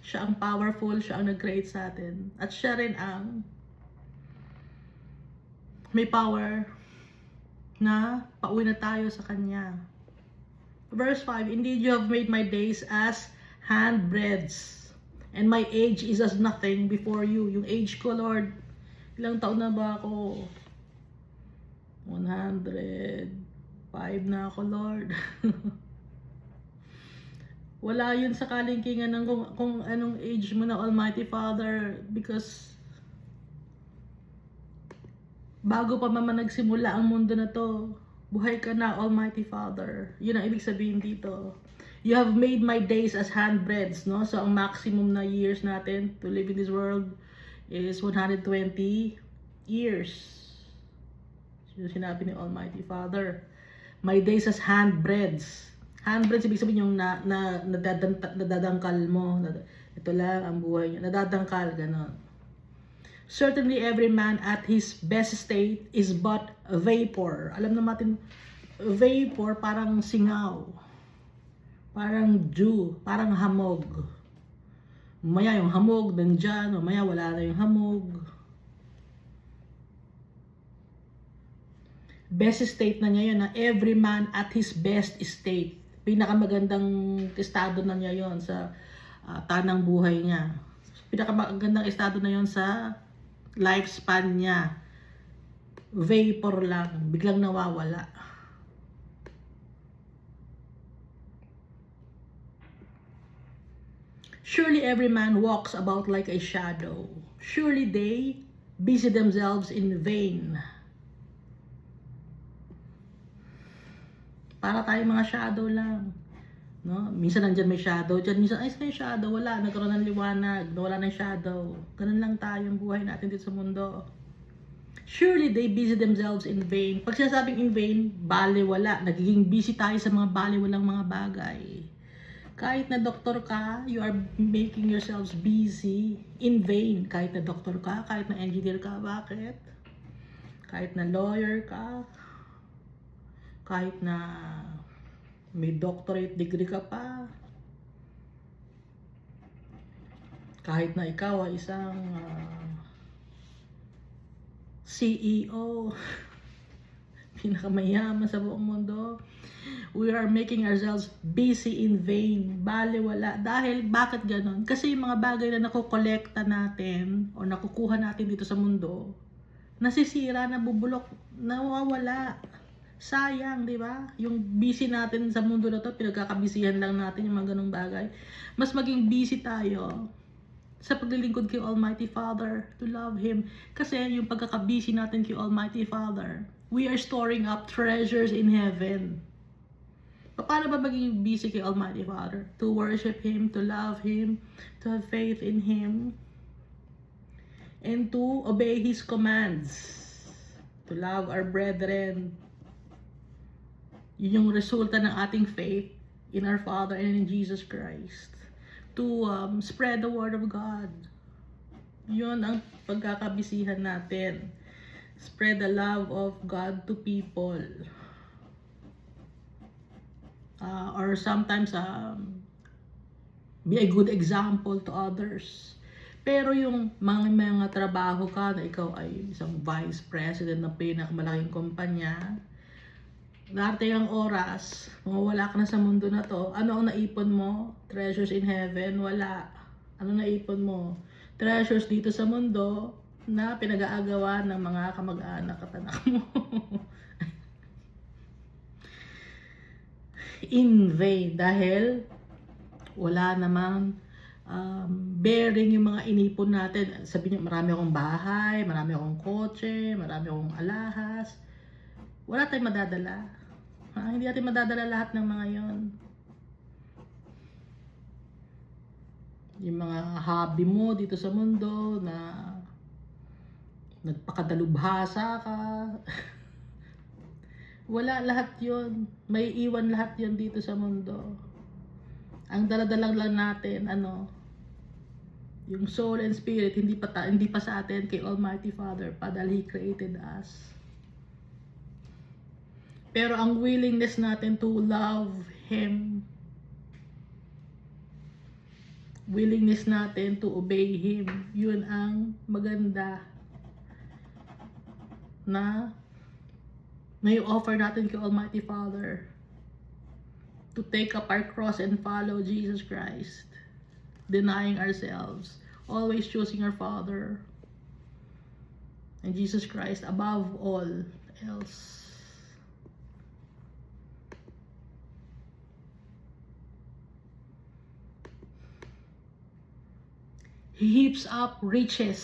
Speaker 1: Siya ang powerful, siya ang nag-create sa atin. At siya rin ang may power na pauwi na tayo sa Kanya. Verse 5, Indeed, you have made my days as handbreadths, and my age is as nothing before you. Yung age ko, Lord, ilang taon na ba ako? 105 na ako, Lord. Wala yun sa kalingkingan ng kung anong age mo na, Almighty Father, because bago pa man nagsimula ang mundo na to, buhay ka na, Almighty Father. Yun ang ibig sabihin dito. You have made my days as handbreadths, no? So, ang maximum na years natin to live in this world is 120 years. So, sinabi ni Almighty Father. My days as handbreadths. Hundreds, ibig sabihin yung nadadangkal mo. Ito lang ang buhay niya. Nadadangkal, gano'n. Certainly every man at his best state is but a vapor. Alam naman natin, vapor parang singaw. Parang dew, parang hamog. Maya yung hamog nandyan, maya wala na yung hamog. Best state na niya yun, na every man at his best state. Pinakamagandang estado na niya yon sa tanang buhay niya. Pinakamagandang estado na yon sa lifespan niya. Vapor lang, biglang nawawala. Surely every man walks about like a shadow. Surely they busy themselves in vain. Para tayo mga shadow lang. No? Minsan nandyan may shadow dyan. Minsan, ay, saan yung shadow? Wala. Nagkaroon ng liwanag. Wala ng shadow. Ganun lang tayo yung buhay natin dito sa mundo. Surely they busy themselves in vain. Pag sinasabing in vain, baliwala. Nagiging busy tayo sa mga baliwalang mga bagay. Kahit na doktor ka, you are making yourselves busy in vain. Kahit na doktor ka, kahit na engineer ka, bakit? Kahit na lawyer ka, kahit na may doctorate degree ka pa, kahit na ikaw ay isang CEO, pinakamayaman sa buong mundo, we are making ourselves busy in vain, baliwala. Dahil, bakit ganon? Kasi yung mga bagay na nakukolekta natin o nakukuha natin dito sa mundo, nasisira, nabubulok, nawawala. Sayang, di ba? Yung busy natin sa mundo na to, pinagkakabisihan lang natin yung mga ganong bagay. Mas maging busy tayo sa paglilingkod kay Almighty Father, to love Him. Kasi yung pagkakabisi natin kay Almighty Father, we are storing up treasures in heaven. Paano ba maging busy kay Almighty Father? To worship Him, to love Him, to have faith in Him, and to obey His commands, to love our brethren. Yun yung resulta ng ating faith in our Father and in Jesus Christ. To spread the Word of God. Yun ang pagkakabisihan natin. Spread the love of God to people. Or sometimes be a good example to others. Pero yung mga trabaho ka na ikaw ay isang vice president ng pinakamalaking kumpanya, dati ang oras, mawawala ka na sa mundo na to, ano ang naipon mo? Treasures in heaven? Wala. Ano naipon mo? Treasures dito sa mundo na pinag-aagawa ng mga kamag-anak at anak mo. In vain. Dahil wala namang bearing yung mga inipon natin. Sabi niyo, marami akong bahay, marami akong kotse, marami akong alahas. Wala tayong madadala. Hindi natin madadala lahat ng mga yon. Yung mga hobby mo dito sa mundo na nagpakadalubhasa ka. Wala lahat yon. May iwan lahat yon dito sa mundo. Ang daladalang lang natin, yung soul and spirit, hindi pa sa atin kay Almighty Father pa dahil He created us. Pero ang willingness natin to love Him, willingness natin to obey Him, yun ang maganda na may offer natin kay Almighty Father. To take up our cross and follow Jesus Christ. Denying ourselves. Always choosing our Father. And Jesus Christ above all else. He heaps up riches.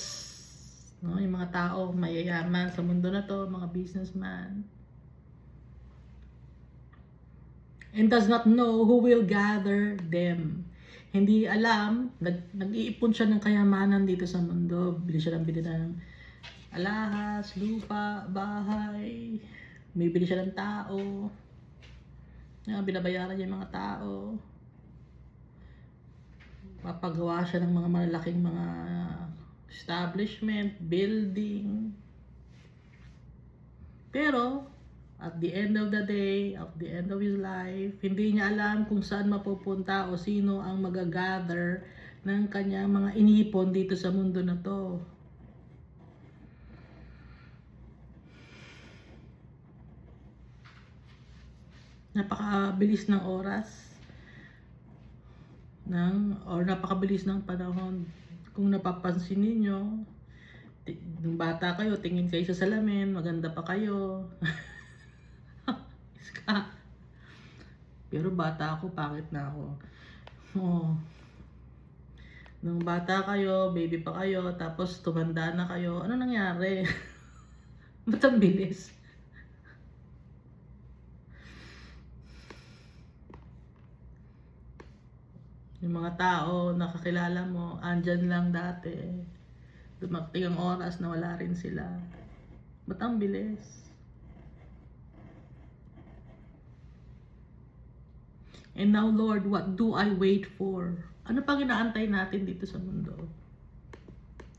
Speaker 1: No, yung mga tao mayayaman sa mundo na to, mga businessman. And does not know who will gather them. Hindi alam, nag-iipon siya ng kayamanan dito sa mundo. Bili ng alahas, lupa, bahay. May bili siya ng tao. Binabayaran niya yung mga tao. Papagawa siya ng mga malalaking mga establishment, building. Pero, at the end of the day, at the end of his life, hindi niya alam kung saan mapupunta o sino ang magagather ng kanyang mga inipon dito sa mundo na to. Napakabilis ng oras napakabilis ng panahon. Kung napapansin niyo, nung bata kayo, tingin kayo sa salamin, maganda pa kayo. Pero bata ako, pangit na ako. Oh. Nung bata kayo, baby pa kayo, tapos tumanda na kayo, ano nangyari? Ba't ang bilis? Yung mga tao nakakilala mo, andyan lang dati. Dumating ang oras na wala rin sila. Ba't ang bilis? And now, Lord, what do I wait for? Ano pang inaantay natin dito sa mundo?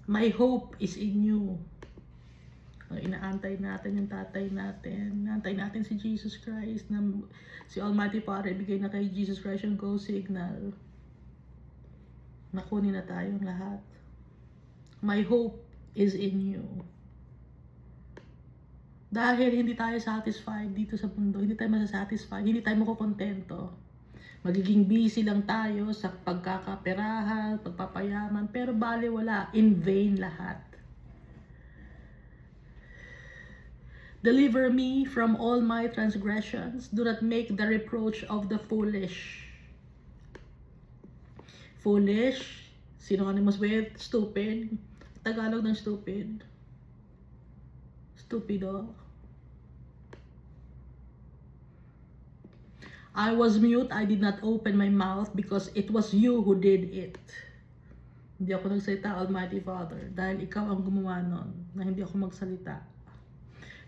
Speaker 1: My hope is in you. Inaantay natin yung tatay natin. Inaantay natin si Jesus Christ. Si Almighty Father, ibigay na kay Jesus Christ yung go signal. Nakunin na tayong lahat. My hope is in you. Dahil hindi tayo satisfied dito sa mundo, hindi tayo masasatisfied, hindi tayo makukontento. Magiging busy lang tayo sa pagkakaperahan, pagpapayaman, pero bale wala, in vain lahat. Deliver me from all my transgressions. Do not make the reproach of the foolish. Foolish, synonymous with stupid. Tagalog ng stupid. Stupido. I was mute, I did not open my mouth because it was you who did it. Hindi ako nagsalita, Almighty Father, dahil ikaw ang gumawa nun, na hindi ako magsalita.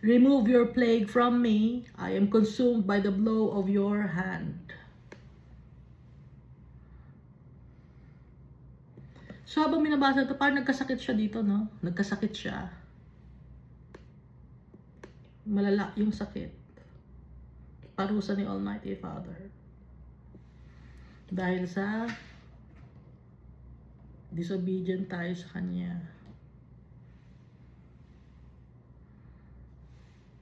Speaker 1: Remove your plague from me. I am consumed by the blow of your hand. So habang minabasa ito, parang nagkasakit siya dito, no? Nagkasakit siya. Malala yung sakit. Parusa ni Almighty Father. Dahil sa disobedient tayo sa Kanya.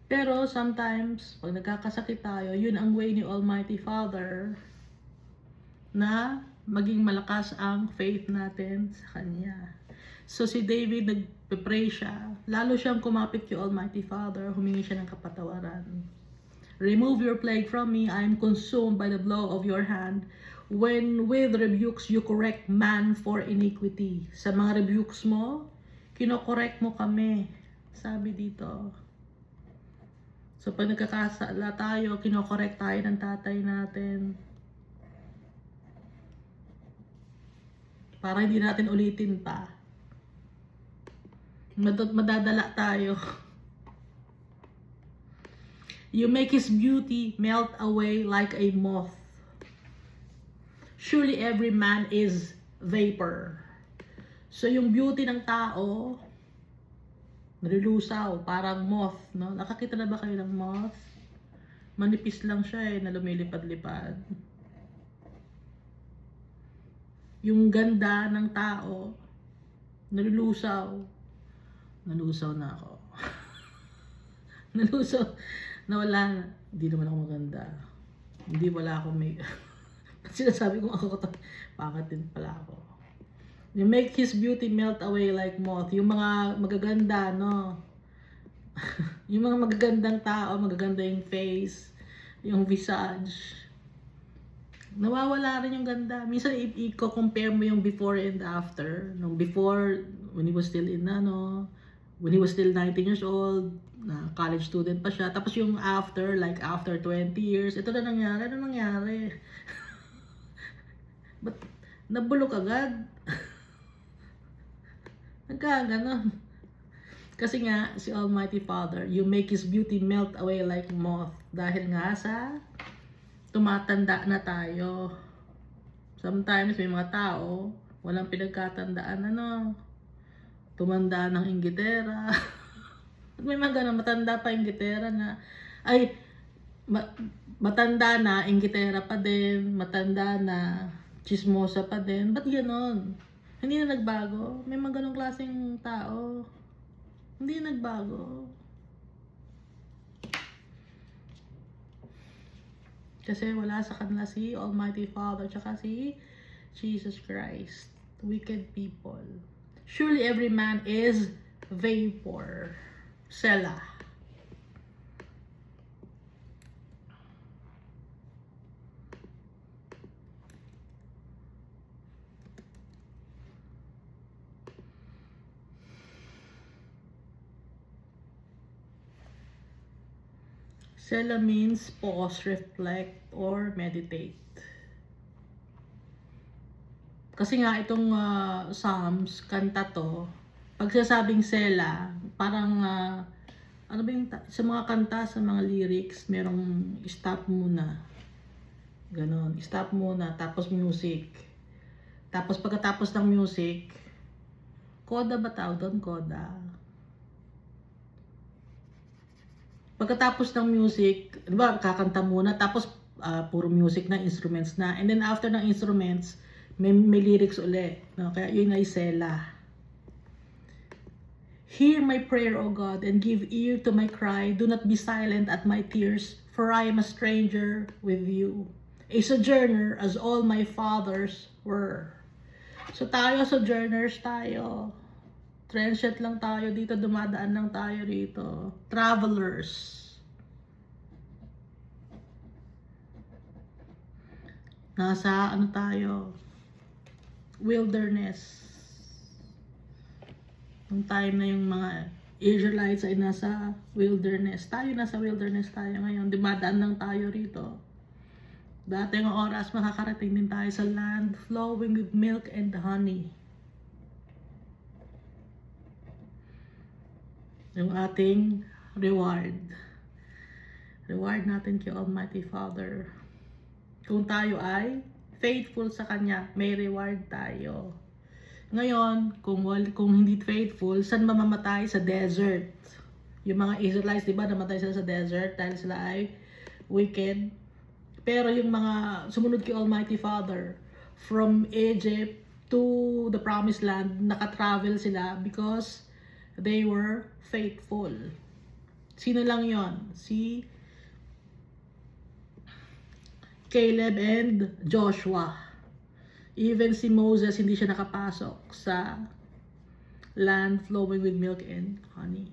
Speaker 1: Pero sometimes, pag nagkakasakit tayo, yun ang way ni Almighty Father na maging malakas ang faith natin sa Kanya. So si David nagpe-pray siya, lalo siyang kumapit kay Almighty Father, humingi siya ng kapatawaran. Remove your plague from me, I am consumed by the blow of your hand. When with rebukes you correct man for iniquity. Sa mga rebukes mo, kinokorek mo kami. Sabi dito. So pag nagkakasala tayo, kinokorek tayo ng tatay natin. Para hindi natin ulitin pa. Madadala tayo. You make his beauty melt away like a moth. Surely every man is vapor. So yung beauty ng tao, nalulusaw, parang moth, no? Nakakita na ba kayo ng moth? Manipis lang siya na lumilipad-lipad. Yung ganda ng tao, nalulusaw. Nalusaw na ako. Nalusaw. Nawala na. Hindi naman ako maganda. Hindi wala akong may... Sinasabi kong ako, pangit din pala ako. You make his beauty melt away like moth. Yung mga magaganda, no? Yung mga magagandang tao, magaganda yung face, yung visage. Nawawala rin yung ganda. Minsan i-compare mo yung before and after. Nung before, when he was still when he was still 19 years old, na college student pa siya. Tapos yung after, like after 20 years, ito na nangyari. Ano nangyari? Ba't nabulok agad? Nagkaganon. Kasi nga, si Almighty Father, you make his beauty melt away like moth. Dahil nga sa tumatanda na tayo. Sometimes may mga tao, walang pinagkatandaan, tumanda ng inggitera. May mga ganun, matanda pa inggitera na, ay, matanda na, inggitera pa din, matanda na, chismosa pa din. Ba't ganon? Hindi na nagbago. May mga ganong klaseng tao. Hindi na nagbago. Kasi wala sa kanila si Almighty Father tsaka si Jesus Christ. Wicked people. Surely every man is vapor. Selah. Selah means pause, reflect, or meditate. Kasi nga itong Psalms, kanta to, pag sasabing Selah, parang ano ba yung sa mga kanta, sa mga lyrics, merong stop muna. Ganon, stop muna, tapos music. Tapos pagkatapos ng music, coda ba tawag doon? Coda. Pagkatapos ng music, di ba, kakanta muna, tapos puro music na, instruments na. And then after ng instruments, may lyrics uli. No? Kaya yun ay Selah. Hear my prayer, O God, and give ear to my cry. Do not be silent at my tears, for I am a stranger with you, a sojourner as all my fathers were. So tayo, sojourners tayo. Transient lang tayo dito, dumadaan lang tayo dito. Travelers. Nasa ano tayo? Wilderness. Yung time na yung mga Israelites ay nasa wilderness. Tayo nasa wilderness tayo ngayon. Dumadaan lang tayo rito. Dati ng oras makakarating din tayo sa land flowing with milk and honey. Yung ating reward. Reward natin kay Almighty Father. Kung tayo ay faithful sa Kanya, may reward tayo. Ngayon, kung hindi faithful, saan mamamatay? Sa desert. Yung mga Israelites, di ba, namatay sila sa desert dahil sila ay wicked. Pero yung mga sumunod kay Almighty Father, from Egypt to the Promised Land, nakatravel sila because they were faithful. Sino lang yon? Si Caleb and Joshua. Even si Moses, hindi siya nakapasok sa land flowing with milk and honey.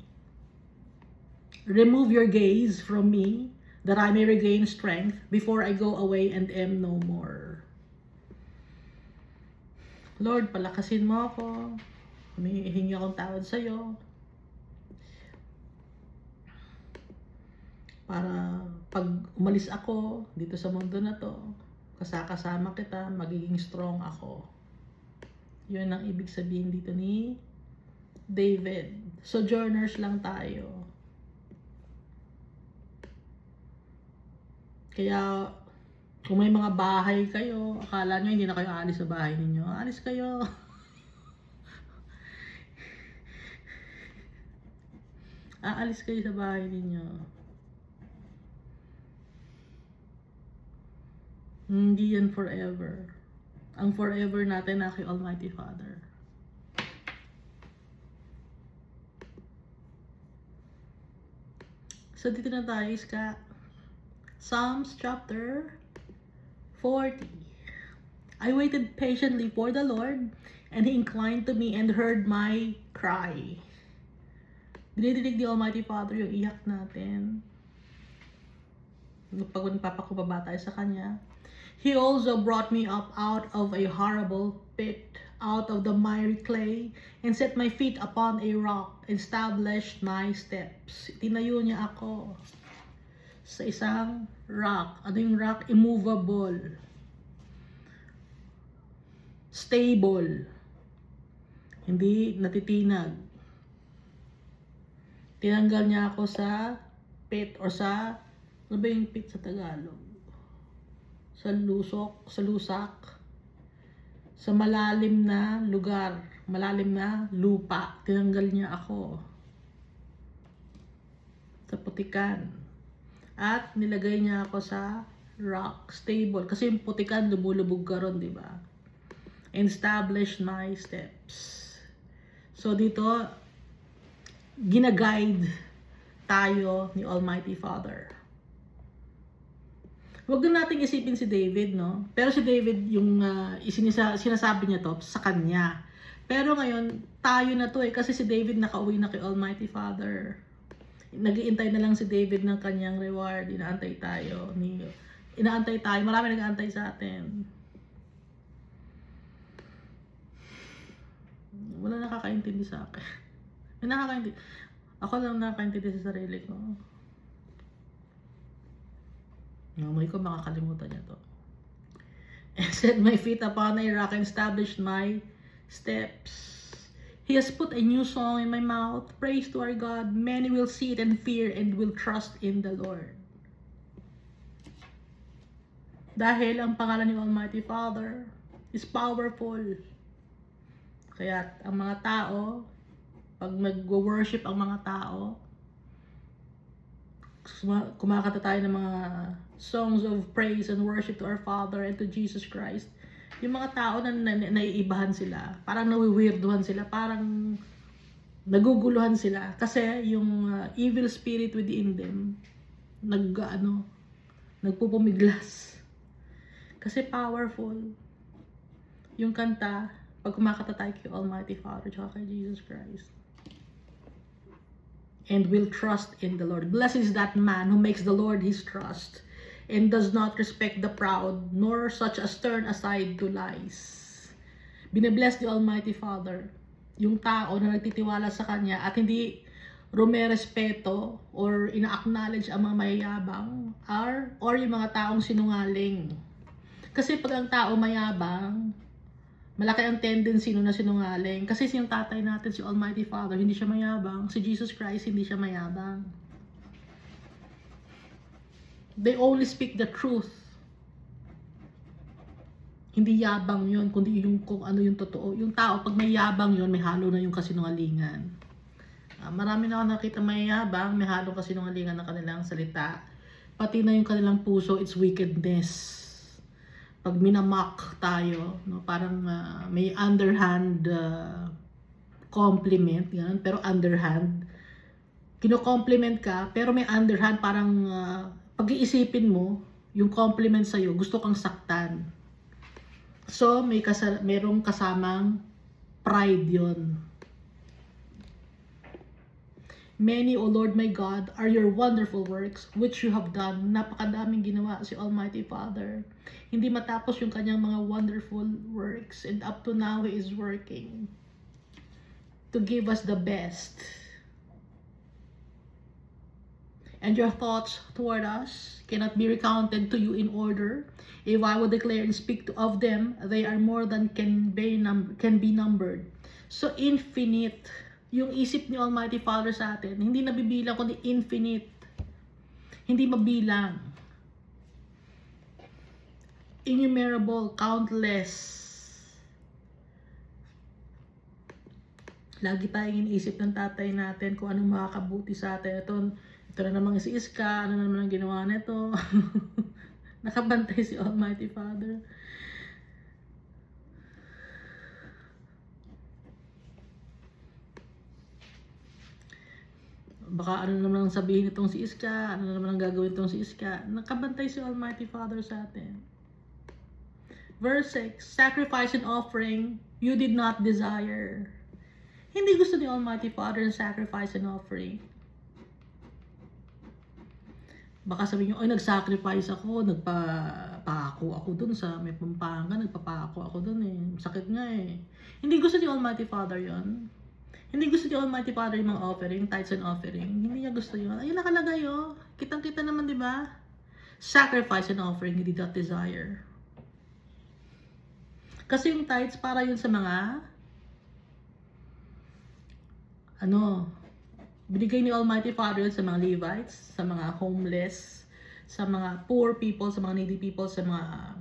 Speaker 1: Remove your gaze from me, that I may regain strength before I go away and am no more. Lord, palakasin mo ako. Humihingi akong tawad sa'yo. Para pag umalis ako dito sa mundo na to, kasama kita, magiging strong ako. Yun ang ibig sabihin dito ni David. Sojourners lang tayo. Kaya kung may mga bahay kayo, akala nyo hindi na kayo aalis sa bahay ninyo. Alis kayo. Aalis kayo sa bahay ninyo. Hindi yan forever. Ang forever natin na kay Almighty Father. So dito na tayo, Iska. Psalms chapter 40. I waited patiently for the Lord, and He inclined to me and heard my cry. Dinidinig ni Almighty Father yung iyak natin. Pag nagpapakubaba tayo sa Kanya. He also brought me up out of a horrible pit, out of the miry clay, and set my feet upon a rock, and established my steps. Tinayo niya ako sa isang rock. Ano yung rock? Immovable. Stable. Hindi natitinag. Tinanggal niya ako sa pit or sa, ano ba yung pit sa Tagalog? sa lusak, sa malalim na lugar, malalim na lupa. Tinanggal niya ako sa putikan. At nilagay niya ako sa rock, stable. Kasi yung putikan, lumulubog ka ron, di ba? Establish my steps. So dito, ginaguide tayo ni Almighty Father. Huwag na nating isipin si David, no? Pero si David, yung sinasabi niya to sa kanya. Pero ngayon, tayo na to kasi si David nakauwi na kay Almighty Father. Nag-iintay na lang si David ng kanyang reward. Inaantay tayo. Marami nag-aantay sa atin. Wala nakakaintindi sa akin. May nakakaintindi. Ako lang nakakaintindi sa sarili ko. Ngamoy ko, makakalimutan niya to. And set my feet upon a rock and established my steps. He has put a new song in my mouth. Praise to our God. Many will see it and fear and will trust in the Lord. Dahil ang pangalan ni Almighty Father is powerful. Kaya ang mga tao, pag mag-worship ang mga tao, kumakanta tayo ng mga songs of praise and worship to our Father and to Jesus Christ. Yung mga tao na naiibahan sila, parang nawiwirduhan sila, parang naguguluhan sila. Kasi yung evil spirit within them, nagpupumiglas. Kasi powerful. Yung kanta, pag kumakanta tayo kay Almighty Father, tsaka kay Jesus Christ. And will trust in the Lord. Blessed is that man who makes the Lord his trust and does not respect the proud, nor such as turn aside to lies. Binibless ni Almighty Father yung tao na nagtitiwala sa Kanya at hindi rumerespeto or ina-acknowledge ang mga mayayabang or yung mga taong sinungaling. Kasi pag ang tao mayabang, malaki ang tendency na sinungaling. Kasi yung tatay natin, si Almighty Father, hindi siya mayabang. Si Jesus Christ, hindi siya mayabang. They only speak the truth. Hindi yabang yun, kundi yung kung ano yung totoo. Yung tao, pag may yabang yun, may halo na yung kasinungalingan. Marami na ako nakita may yabang, may halo kasinungalingan na kanilang salita. Pati na yung kanilang puso, it's wickedness. Pag minamock tayo, no, parang may underhand compliment, yan, pero underhand. Kino-compliment ka, pero may underhand, parang pag-iisipin mo, yung compliment sa'yo, gusto kang saktan. So, merong kasamang pride yon. Many, O Lord my God, are your wonderful works which you have done. Napakadaming ginawa si Almighty Father. Hindi matapos yung kanyang mga wonderful works, and up to now He is working to give us the best. And your thoughts toward us cannot be recounted to you in order. If I would declare and speak of them, they are more than can be numbered. So infinite yung isip ni Almighty Father sa atin. Hindi nabibilang, kundi infinite. Hindi mabilang. Innumerable, countless. Lagi tayong iniisip ng tatay natin kung anong makakabuti sa atin. Ito na namang si Iska, ano na naman ang ginawa nito. Nakabantay si Almighty Father. Baka ano naman ang sabihin itong si Iska, ano naman ang gagawin itong si Iska. Nakabantay si Almighty Father sa atin. Verse 6, sacrifice and offering you did not desire. Hindi gusto ni Almighty Father ng sacrifice and offering. Baka sabihin nyo, ay nag-sacrifice ako, nagpapako ako dun sa may Pampanga, nagpapako ako dun eh. Sakit nga eh. Hindi gusto ni Almighty Father yon. Hindi gusto ni Almighty Father yung mga offering, tithes and offering. Hindi niya gusto yun. Ayun nakalagay oh. Kitang-kita naman, di ba? Sacrifice and offering, he did not desire. Kasi yung tithes para yun sa mga binigay ni Almighty Father sa mga Levites, sa mga homeless, sa mga poor people, sa mga needy people, sa mga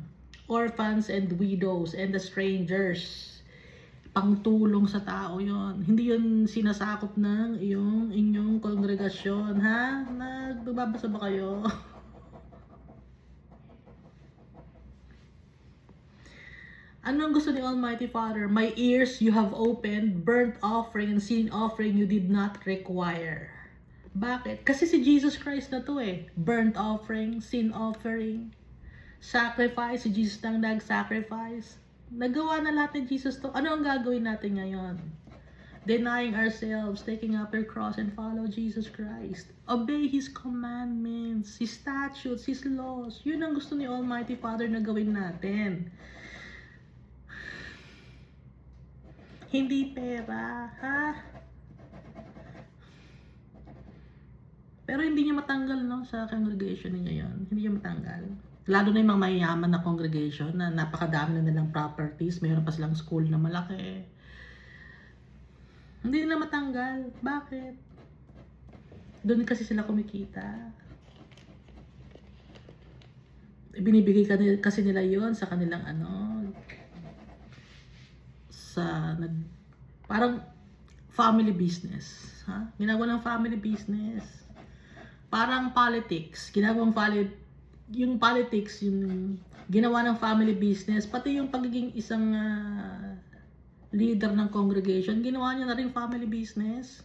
Speaker 1: orphans and widows and the strangers. Pangtulong sa tao yon. Hindi yun sinasakop ng inyong kongregasyon, ha? Nagbabasa ba kayo? Ano ang gusto ni Almighty Father? My ears you have opened, burnt offering and sin offering you did not require. Bakit? Kasi si Jesus Christ na to eh. Burnt offering, sin offering, sacrifice. Si Jesus nang nag-sacrifice. Nagawa na lahat ni Jesus to. Ano ang gagawin natin ngayon? Denying ourselves, taking up your cross and follow Jesus Christ. Obey His commandments, His statutes, His laws. Yun ang gusto ni Almighty Father na gawin natin. Hindi pera, ha? Pero hindi niya matanggal, no, sa congregation niya yon. Hindi niya matanggal. Lalo na yung mga mayayaman na congregation na napakadami na nilang properties, mayroon pa silang school na malaki. Hindi na matanggal. Bakit? Doon kasi sila kumikita. Binibigay kasi nila yon sa kanilang parang family business. Ha? Ginagawa ng family business. Parang politics. Yung politics, yung ginawa ng family business, pati yung pagiging isang leader ng congregation, ginawa niya na rin family business.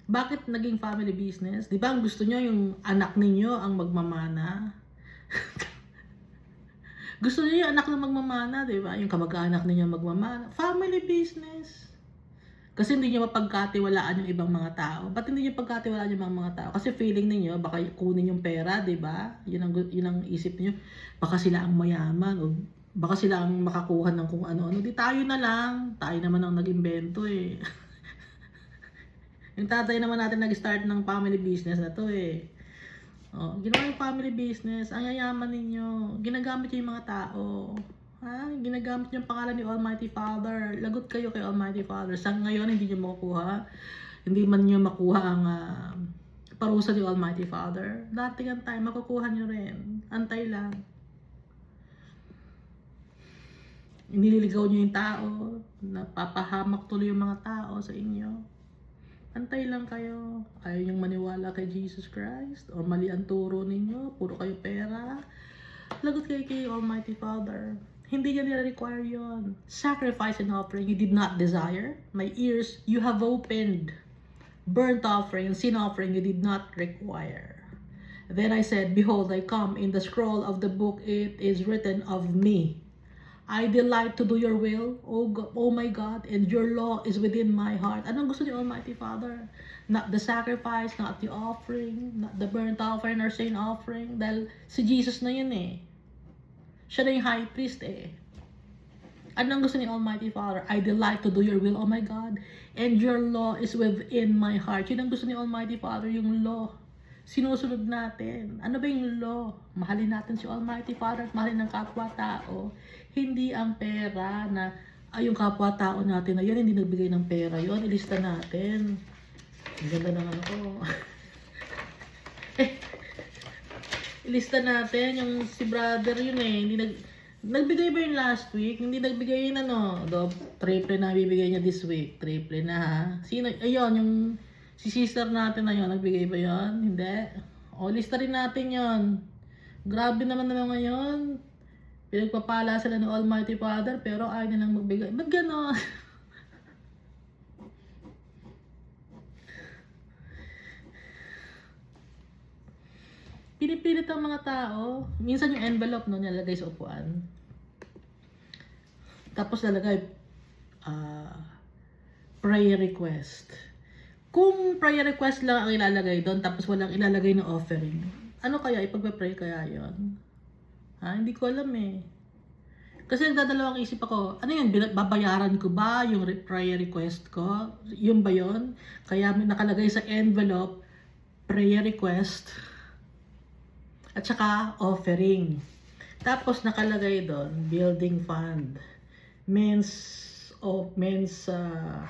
Speaker 1: Bakit naging family business? Di ba ang gusto niyo yung anak ninyo ang magmamana? Gusto niyo yung anak na magmamana, di ba? Yung kamag-anak ninyo magmamana. Family business. Kasi hindi niyo mapagkatiwalaan yung ibang mga tao. Ba't hindi niyo pagkatiwalaan yung mga tao? Kasi feeling niyo baka kunin yung pera, 'di ba? Yun ang isip niyo. Baka sila ang mayaman o baka sila ang makakuha ng kung ano-ano. Di tayo na lang. Tayo naman ang nag-imbento eh. Yung tatay naman natin nag-start ng family business na to eh. Oh, ginawa yung family business. Ang yayaman ninyo. Ginagamit yung mga tao. Ha? Ginagamit yung pangalan ni Almighty Father. Lagot kayo kay Almighty Father. Sa ngayon, hindi nyo makukuha. Hindi man nyo makuha ang parusa ni Almighty Father. Dating ang time, makukuha nyo rin. Antay lang. Nililigaw nyo yung tao. Napapahamak tuloy yung mga tao sa inyo. Antay lang kayo. Ayaw nyong maniwala kay Jesus Christ. O mali ang turo ninyo. Puro kayo pera. Lagot kayo kay Almighty Father. Hindi niya nire-require yon. Sacrifice and offering you did not desire. My ears you have opened. Burnt offering and sin offering you did not require. Then I said, behold, I come. In the scroll of the book it is written of me. I delight to do your will, O my God, and your law is within my heart. Anong gusto ni Almighty Father? Not the sacrifice, not the offering, not the burnt offering or sin offering. Dahil si Jesus na yun eh. Siya na yung high priest eh. Anong gusto ni Almighty Father? I delight to do your will, O my God, and your law is within my heart. Yun ang gusto ni Almighty Father, yung law. Sinusunod natin. Ano ba yung law? Mahalin natin si Almighty Father at mahalin ng kapwa-tao. Hindi ang pera na, yung kapwa-tao natin na yun, hindi nagbigay ng pera yun. Ilista natin. Ang ganda naman ako. Ilista natin yung si brother yun eh. Hindi nagbigay ba yun last week? Hindi nagbigay yun triple na bibigay niya this week. Triple na ha. Sino? Ayun, yung si sister natin na yun. Nagbigay ba yun? Hindi. O, lista rin natin yun. Grabe naman ngayon. Pinagpapala sila ng Almighty Father pero ayaw nilang magbigay. Ba't gano'n? Pinipilit ang mga tao. Minsan yung envelope nilalagay sa upuan. Tapos lalagay prayer request. Kung prayer request lang ang ilalagay doon tapos walang ilalagay na offering, ano kaya? Ipagpa-pray kaya yon? Hindi ko alam eh. Kasi nagdadalawang isip ako, ano yun? Babayaran ko ba yung prayer request ko? Yun ba yun? Kaya may nakalagay sa envelope, prayer request, at saka offering. Tapos nakalagay doon, building fund, men's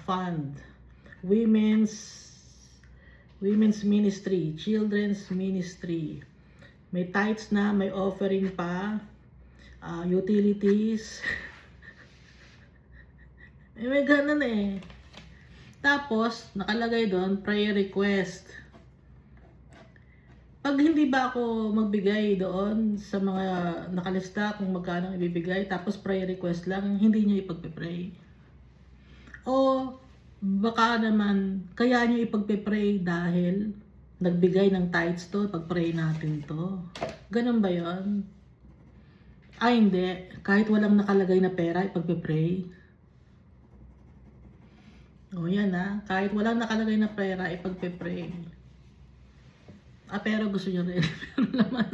Speaker 1: fund, women's ministry, children's ministry, May tithes na, may offering pa, utilities. May ganun eh. Tapos, nakalagay doon, prayer request. Pag hindi ba ako magbigay doon sa mga nakalista kung magkano ibibigay, tapos prayer request lang, hindi nyo ipagpe-pray. O baka naman, kaya nyo ipagpe-pray dahil nagbigay ng tithes to, pag-pray natin to. Ganun ba yon? Ay hindi, kahit walang nakalagay na pera, ipagpe-pray. O yan kahit walang nakalagay na pera, ipagpe-pray. Pero gusto nyo rin. Pero naman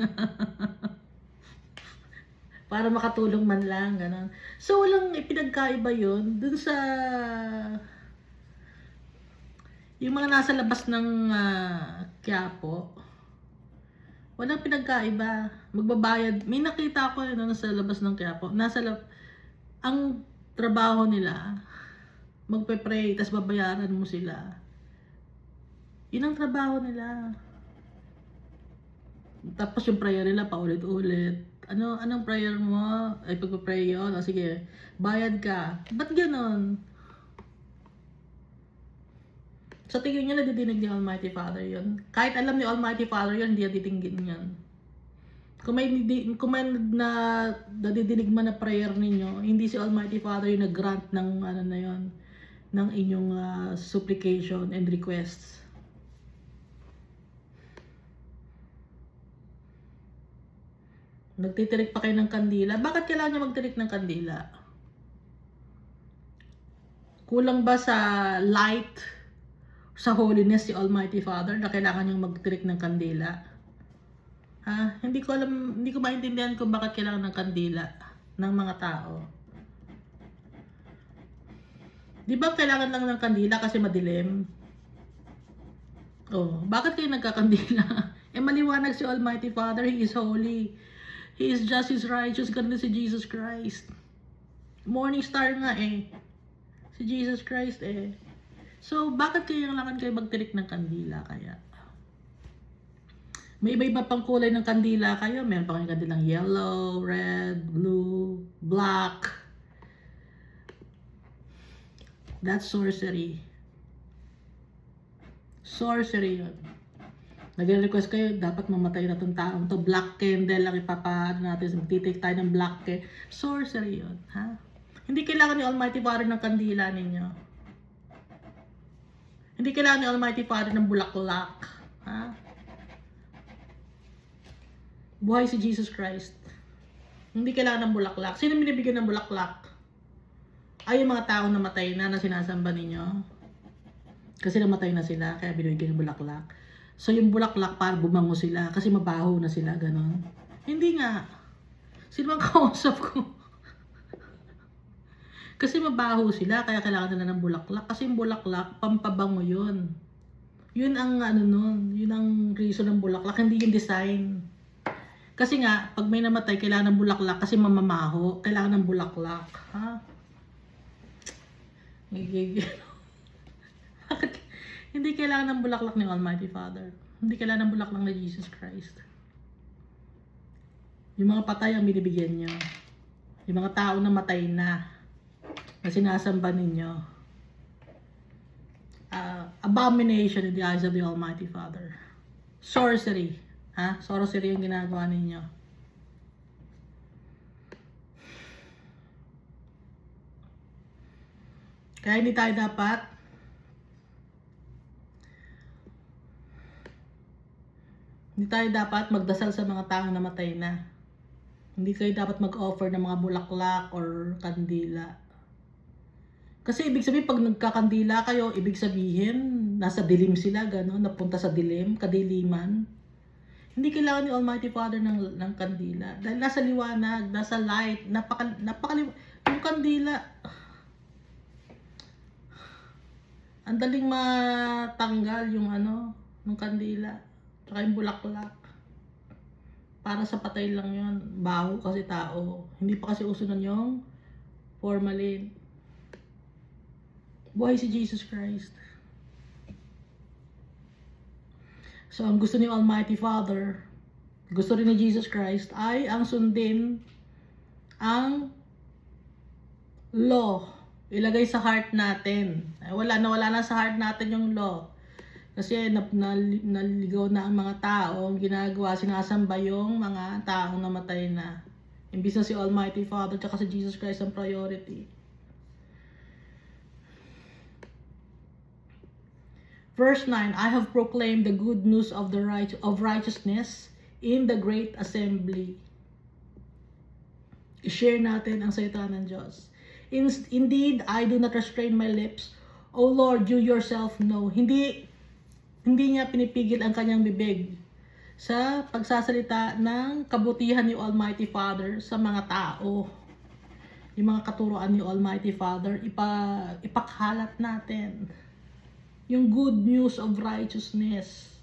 Speaker 1: para makatulong man lang, gano'n. So, walang ipinagkaiba yun dun sa yung mga nasa labas ng Quiapo. Walang pinagkaiba. Magbabayad. May nakita ko yun nasa labas ng Quiapo. Ang trabaho nila, magpe-pray, tas babayaran mo sila. Yun ang trabaho nila. Tapos yung prayer nila paulit-ulit. Anong prayer mo? Ay pagpa-pray yun. O sige, bayad ka. Ba't ganon? Sa tingin nyo nadidinig ni Almighty Father yun. Kahit alam ni Almighty Father yun, hindi nadidinig yun. Kung may nadidinig man na prayer ninyo, hindi si Almighty Father yung nag-grant ng na yun, ng inyong supplication and requests. Nagtitirik pa kayo ng kandila. Bakit kailangan nyo magtirik ng kandila? Kulang ba sa light, sa holiness si Almighty Father na kailangan nyo magtirik ng kandila? Hindi ko maintindihan kung bakit kailangan ng kandila ng mga tao. Di ba kailangan lang ng kandila kasi madilim? Bakit kayo nagkakandila? Maliwanag si Almighty Father, He is holy. He is just, He is righteous, ganun si Jesus Christ. Morning star nga si Jesus Christ So, bakit kailangan kayo magtirik ng kandila kaya? May iba-iba pang kulay ng kandila kayo. Meron pa kayong kandilang yellow, red, blue, black. That's sorcery. Sorcery yun. Nag-request kayo, dapat mamatay na itong taong to. Black candle lang ipapaano natin. Magtitake tayo ng black candle. Sorcery yun. Hindi kailangan ni Almighty Father ng kandila ninyo. Hindi kailangan ni Almighty Father ng bulaklak. Buhay si Jesus Christ. Hindi kailangan ng bulaklak. Sino binibigyan ng bulaklak? Ay, yung mga taong namatay na sinasamba ninyo. Kasi namatay na sila, kaya binibigyan ng bulaklak. So, yung bulaklak para bumango sila kasi mabaho na sila, ganon. Hindi nga. Sino bang kausap ko? Kasi mabaho sila, kaya kailangan nila ng bulaklak. Kasi yung bulaklak, pampabango yun. Yun ang yun ang reason ng bulaklak, hindi yung design. Kasi nga, pag may namatay, kailangan ng bulaklak kasi mamamaho. Kailangan ng bulaklak. Hindi kailangan ng bulaklak ni Almighty Father. Hindi kailangan ng bulaklak ni Jesus Christ. Yung mga patay ang binibigyan nyo. Yung mga tao na matay na sinasamba ninyo. Abomination in the eyes of the Almighty Father. Sorcery. Sorcery yung ginagawa ninyo. Kaya hindi tayo dapat magdasal sa mga taong namatay na. Hindi kayo dapat mag-offer ng mga bulaklak or kandila. Kasi ibig sabihin, pag nagkakandila kayo, ibig sabihin, nasa dilim sila, gano'n, napunta sa dilim, kadiliman. Hindi kailangan ni Almighty Father ng kandila. Dahil nasa liwanag, nasa light, yung kandila, ang daling matanggal yung ng kandila. Tsaka yung bulaklak. Para sa patay lang yun. Baho kasi tao. Hindi pa kasi uso nun yung formalin. Buhay si Jesus Christ. So, ang gusto ni Almighty Father, gusto rin ni Jesus Christ ay ang sundin ang law. Ilagay sa heart natin. Ay, wala na sa heart natin yung law. Kasi naligaw na ang mga tao, ginagawa, sinasamba yung mga taong namatay na. Imbis na si Almighty Father at si Jesus Christ ang priority. Verse 9, I have proclaimed the good news of righteousness in the great assembly. I-share natin ang salita ng Diyos. Indeed, I do not restrain my lips. O Lord, you yourself know. Hindi niya pinipigil ang kanyang bibig sa pagsasalita ng kabutihan ni Almighty Father sa mga tao. Yung mga katuroan ni Almighty Father, ipakalat natin. Yung good news of righteousness.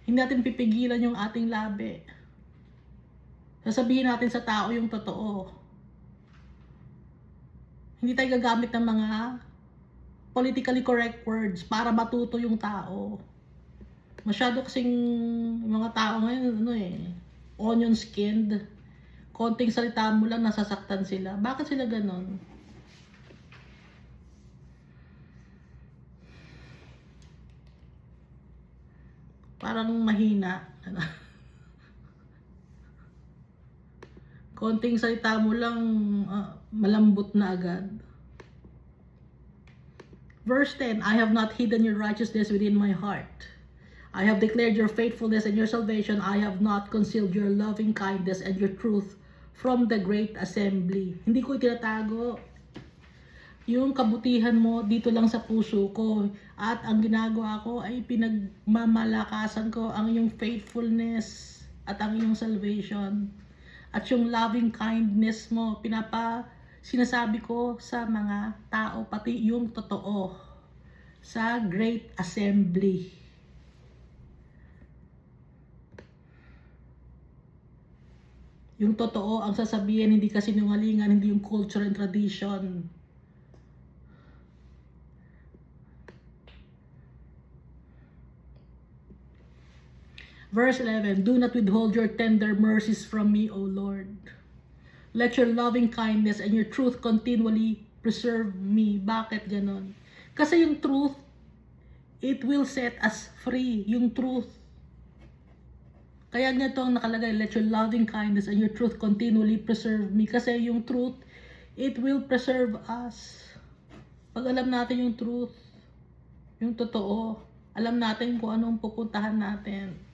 Speaker 1: Hindi natin pipigilan yung ating labi. Sasabihin natin sa tao yung totoo. Hindi tayo gagamit ng mga politically correct words para matuto yung tao. Masyado kasing mga tao ngayon, onion skinned. Konting salita mo lang, nasasaktan sila. Bakit sila ganon? Parang mahina. Konting salita mo lang, malambot na agad. Verse 10, I have not hidden your righteousness within my heart. I have declared your faithfulness and your salvation. I have not concealed your loving kindness and your truth from the great assembly. Hindi ko itinatago. Yung kabutihan mo dito lang sa puso ko. At ang ginagawa ko ay pinagmamalakasan ko ang iyong faithfulness at ang iyong salvation. At yung loving kindness mo, sinasabi ko sa mga tao, pati yung totoo, sa great assembly. Yung totoo ang sasabihin, hindi kasi sinungalingan, hindi yung culture and tradition. Verse 11, do not withhold your tender mercies from me, O Lord. Let your loving kindness and your truth continually preserve me. Bakit ganon? Kasi yung truth, it will set us free. Yung truth. Kaya ganito ang nakalagay, let your loving kindness and your truth continually preserve me. Kasi yung truth, it will preserve us. Pag alam natin yung truth, yung totoo, alam natin kung anong pupuntahan natin.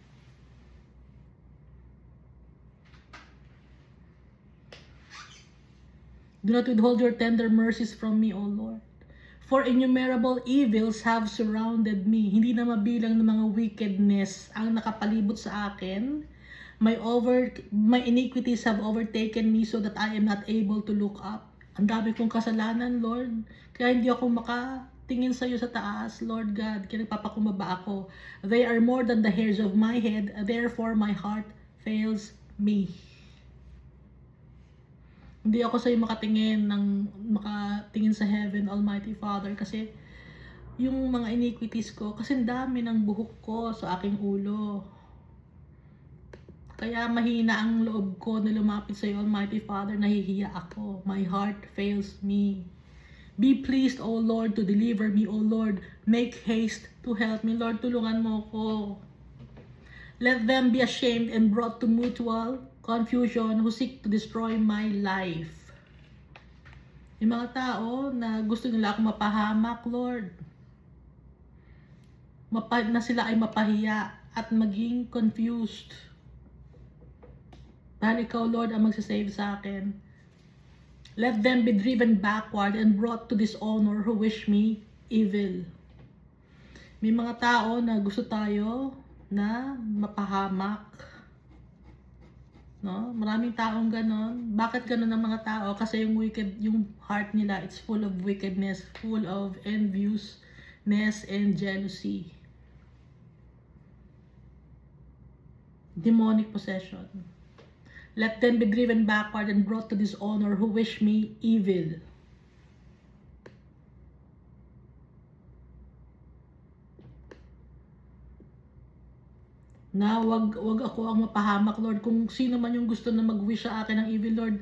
Speaker 1: Do not withhold your tender mercies from me, O Lord. For innumerable evils have surrounded me. Hindi na mabilang ng mga wickedness ang nakapalibot sa akin. My iniquities have overtaken me so that I am not able to look up. Ang dami kong kasalanan, Lord. Kaya hindi ako makatingin sa iyo sa taas, Lord God. Kaya nagpapakumbaba ako. They are more than the hairs of my head. Therefore, my heart fails me. Hindi ako sa'yo makatingin sa heaven, Almighty Father, kasi yung mga iniquities ko, kasi dami ng buhok ko sa aking ulo. Kaya mahina ang loob ko na lumapit sa'yo, Almighty Father, nahihiya ako. My heart fails me. Be pleased, O Lord, to deliver me, O Lord. Make haste to help me. Lord, tulungan mo ko. Let them be ashamed and brought to mutual confusion who seek to destroy my life. Yung mga tao na gusto nila akong mapahamak, Lord. Na sila ay mapahiya at maging confused. Dahil ikaw, Lord, ang magsasave sa akin. Let them be driven backward and brought to dishonor who wish me evil. May mga tao na gusto tayo na mapahamak. No? Maraming taong ganon. Bakit ganon ang mga tao? Kasi yung heart nila, it's full of wickedness, full of enviousness and jealousy. Demonic possession. Let them be driven backward and brought to dishonor who wish me evil. Na wag ako ang mapahamak, Lord. Kung sino man yung gusto na mag-wish sa akin ng evil, Lord,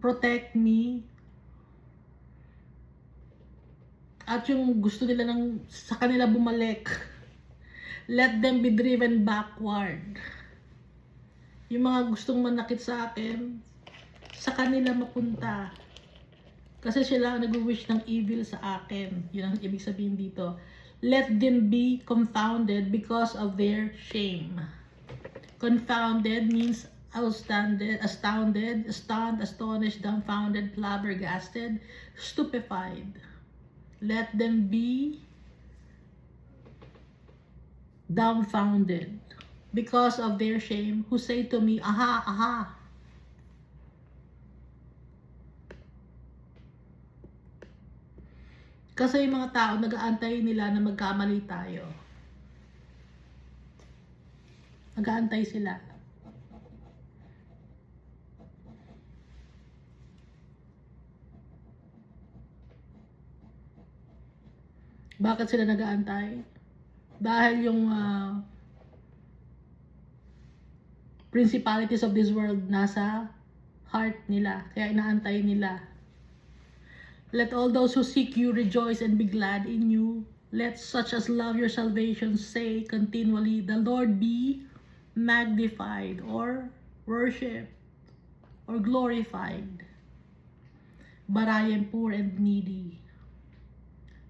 Speaker 1: protect me. At yung gusto nila sa kanila bumalik, let them be driven backward. Yung mga gustong manakit sa akin, sa kanila mapunta. Kasi sila ang nag-wish ng evil sa akin. Yun ang ibig sabihin dito. Let them be confounded because of their shame. Confounded means astounded, stunned, astonished, dumbfounded, flabbergasted, stupefied. Let them be dumbfounded because of their shame, who say to me, aha, aha. Kasi yung mga tao, nag-aantay nila na magkamali tayo. Nag-aantay sila. Bakit sila nag-aantay? Dahil yung principalities of this world nasa heart nila. Kaya inaantay nila. Let all those who seek you rejoice and be glad in you. Let such as love your salvation say continually, the Lord be magnified or worshipped or glorified. But I am poor and needy.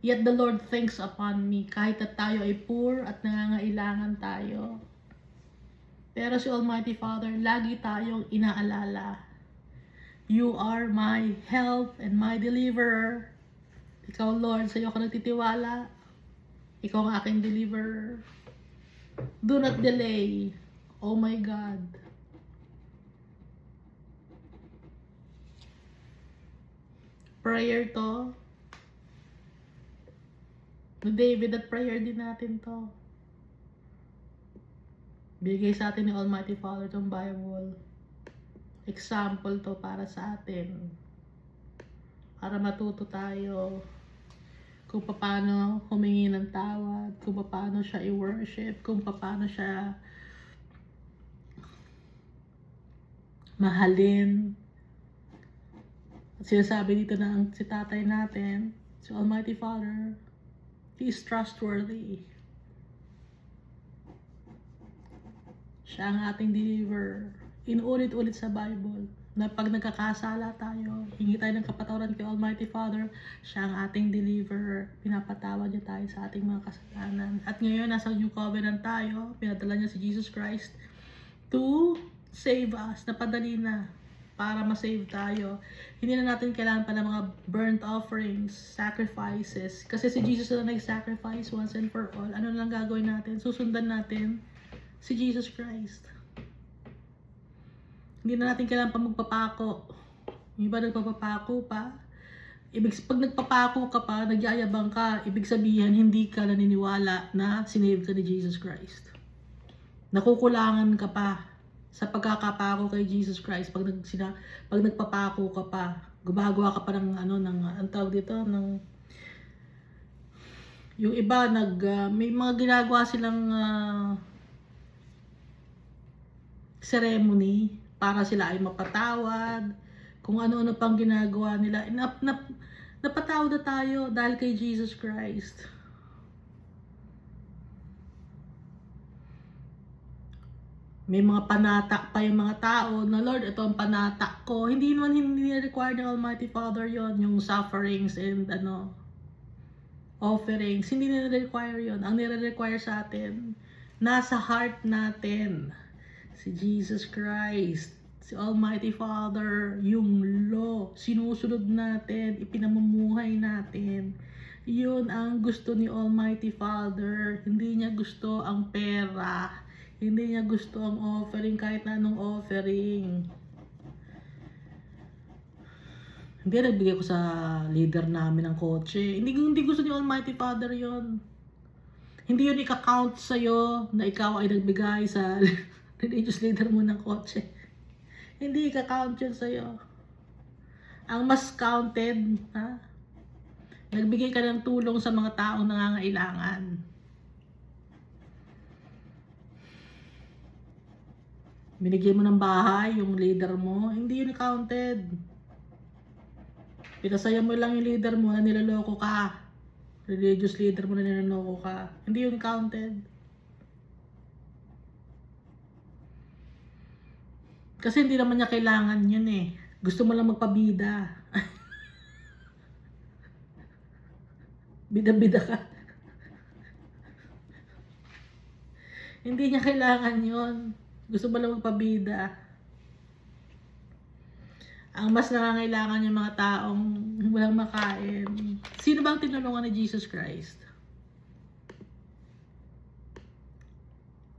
Speaker 1: Yet the Lord thinks upon me. Kahit na tayo ay poor at nangangailangan tayo. Pero si Almighty Father, lagi tayong inaalala. You are my help and my deliverer. Ikaw, Lord, sa iyo ako nagtitiwala. Ikaw ang aking deliverer. Do not delay. Oh my God. Prayer to. No David, at prayer din natin to. Bigay sa atin ni Almighty Father itong Bible. Example to para sa atin. Para matuto tayo kung paano humingi ng tawad, kung paano siya i-worship, kung paano siya mahalin. At sinasabi dito na si tatay natin, si Almighty Father, He is trustworthy. Siya ang ating deliverer. Inulit-ulit sa Bible na pag nagkakasala tayo, hingi tayo ng kapatawaran kay Almighty Father, siya ang ating deliverer. Pinapatawad niya tayo sa ating mga kasalanan. At ngayon, nasa New Covenant tayo, pinadala niya si Jesus Christ to save us. Napadali na para ma-save tayo. Hindi na natin kailangan pa ng mga burnt offerings, sacrifices. Kasi si Jesus na nag-sacrifice once and for all. Ano lang gagawin natin? Susundan natin si Jesus Christ. Hindi na natin kailangan pa magpapako. Yung iba nagpapapako pa. Pag nagpapako ka pa, nagyayabang ka, ibig sabihin hindi ka naniniwala na sinave ka ni Jesus Christ. Nakukulangan ka pa sa pagkakapako kay Jesus Christ. Pag nagpapako ka pa, gumagawa ka pa ng ang tawag dito, yung iba may mga ginagawa silang ceremony para sila ay mapatawad, kung ano-ano pang ginagawa nila. Napatawad na tayo dahil kay Jesus Christ. May mga panatak pa yung mga tao na, Lord, ito ang panatak ko. Hindi require ng Almighty Father yon, yung sufferings and offerings. Hindi nire-require yon. Ang nire-require sa atin, nasa heart natin. Si Jesus Christ, si Almighty Father, yung law, sinusunod natin, ipinamumuhay natin. Yun ang gusto ni Almighty Father. Hindi niya gusto ang pera. Hindi niya gusto ang offering, kahit na anong offering. Hindi nagbigay ko sa leader namin ng kotse. Hindi gusto ni Almighty Father yon. Hindi yun ika-count sa'yo na ikaw ay nagbigay sa religious leader mo ng kotse. Hindi ika-count yun sa'yo. Ang mas counted, nagbigay ka ng tulong sa mga taong nangangailangan. Binigyan mo ng bahay yung leader mo, hindi yun counted. Pinasaya mo lang yung leader mo na niloloko ka. Religious leader mo na niloloko ka. Hindi yun counted. Kasi hindi naman niya kailangan yun eh. Gusto mo lang magpabida. Bida-bida ka. Hindi niya kailangan yun. Gusto mo lang magpabida. Ang mas nangangailangan yung mga taong walang makain. Sino bang tinulungan ni Jesus Christ?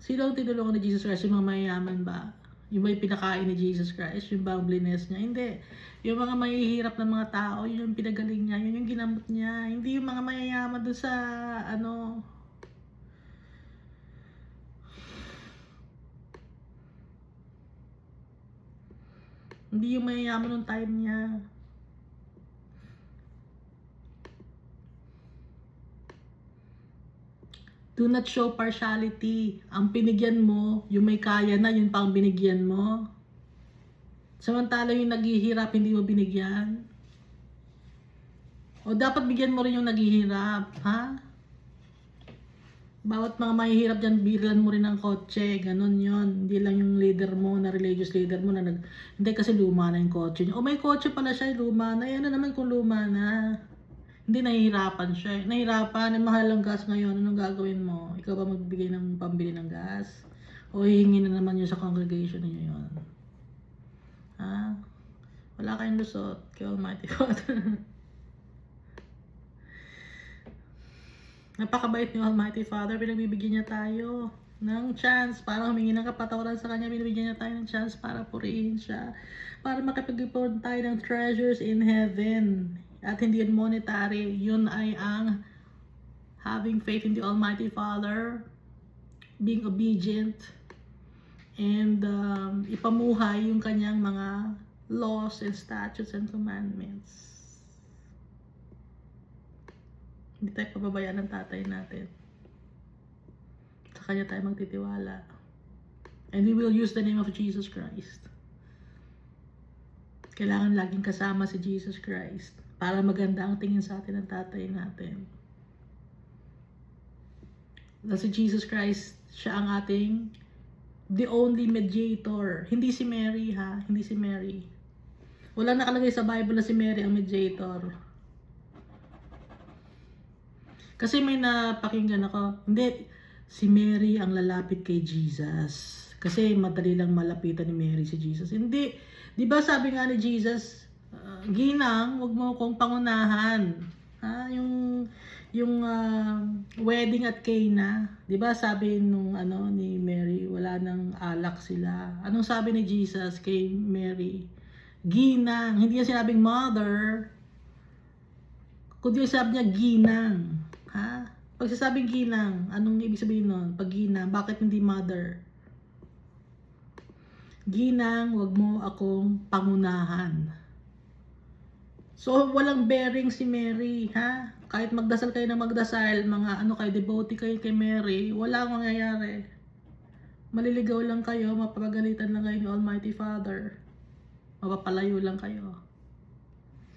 Speaker 1: Sino ang tinulungan ni Jesus Christ? Yung mga mayayaman ba? Yung may pinakain ni Jesus Christ? Yung bang blines niya? Hindi. Yung mga mahihirap na mga tao, yun yung pinagaling niya, yun yung ginamot niya. Hindi yung mga mayayaman doon sa, hindi yung mayayaman nung time niya. Do not show partiality. Ang binigyan mo, yung may kaya na, yun pa ang binigyan mo. Samantala yung naghihirap, hindi mo binigyan. O dapat bigyan mo rin yung naghihirap, ha? Bawat mga mahihirap dyan, bilan mo rin ng kotse, ganun yon. Hindi lang yung leader mo, na religious leader mo, na hindi kasi luma na yung kotse niya. O may kotse pala siya, luma na. Yan na naman kung luma na. Hindi, nahihirapan siya. Nahihirapan, mahal ang gas ngayon, anong gagawin mo? Ikaw ba magbibigay ng pambili ng gas? O hihingi na naman yun sa congregation niyo yun? Ha? Wala kayong lusot kay Almighty Father. Napakabait ni Almighty Father, pinagbibigyan niya tayo ng chance para humingi ng kapatawaran sa Kanya. Binibigyan niya tayo ng chance para purihin siya, para makapag-ipon tayo ng treasures in heaven. At hindi yun monetary, yun ay ang having faith in the Almighty Father, being obedient, and ipamuhay yung kanyang mga laws and statutes and commandments. Hindi tayo pababayaan ng tatay natin. Sa kanya tayo magtitiwala. And we will use the name of Jesus Christ. Kailangan laging kasama si Jesus Christ para maganda ang tingin sa atin ng tatay natin. Si Jesus Christ, siya ang ating the only mediator. Hindi si Mary, ha? Hindi si Mary. Wala nakalagay sa Bible na si Mary ang mediator. Kasi may napakinggan ako, hindi, si Mary ang lalapit kay Jesus. Kasi madali lang malapitan ni Mary si Jesus. Hindi, di ba sabi nga ni Jesus, Ginang, wag mo kong pangunahan. Ha? Yung wedding at Cana, di ba sabi nung ni Mary, wala nang alak sila. Anong sabi ni Jesus kay Mary? Ginang, hindi niya sinabing mother, kundi sabi niya ginang. Ha? Pag sasabing ginang, anong ibig sabihin nun? Pag ginang, bakit hindi mother? Ginang, wag mo akong pangunahan. So, walang bearing si Mary, ha? Kahit magdasal kayo ng magdasal, mga kayo, devotee kayo kay Mary, walang mangyayari. Maliligaw lang kayo, mapapagalitan lang kayo ni Almighty Father. Mapapalayo lang kayo.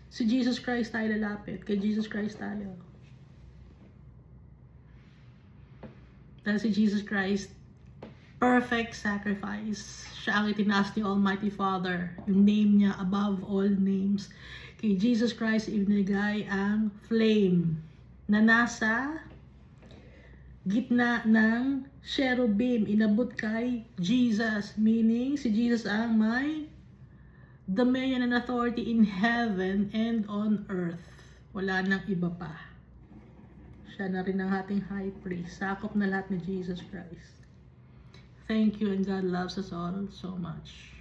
Speaker 1: Si Jesus Christ tayo lalapit, kay Jesus Christ tayo. Dahil si Jesus Christ, perfect sacrifice. Siya ang itinaas ni Almighty Father. Yung name niya above all names. Kay Jesus Christ, ibinigay ang flame na nasa gitna ng cherubim. Inabot kay Jesus. Meaning, si Jesus ang may dominion and authority in heaven and on earth. Wala nang iba pa. Siya na rin ang ating high priest. Sakop na lahat ni Jesus Christ. Thank you, and God loves us all so much.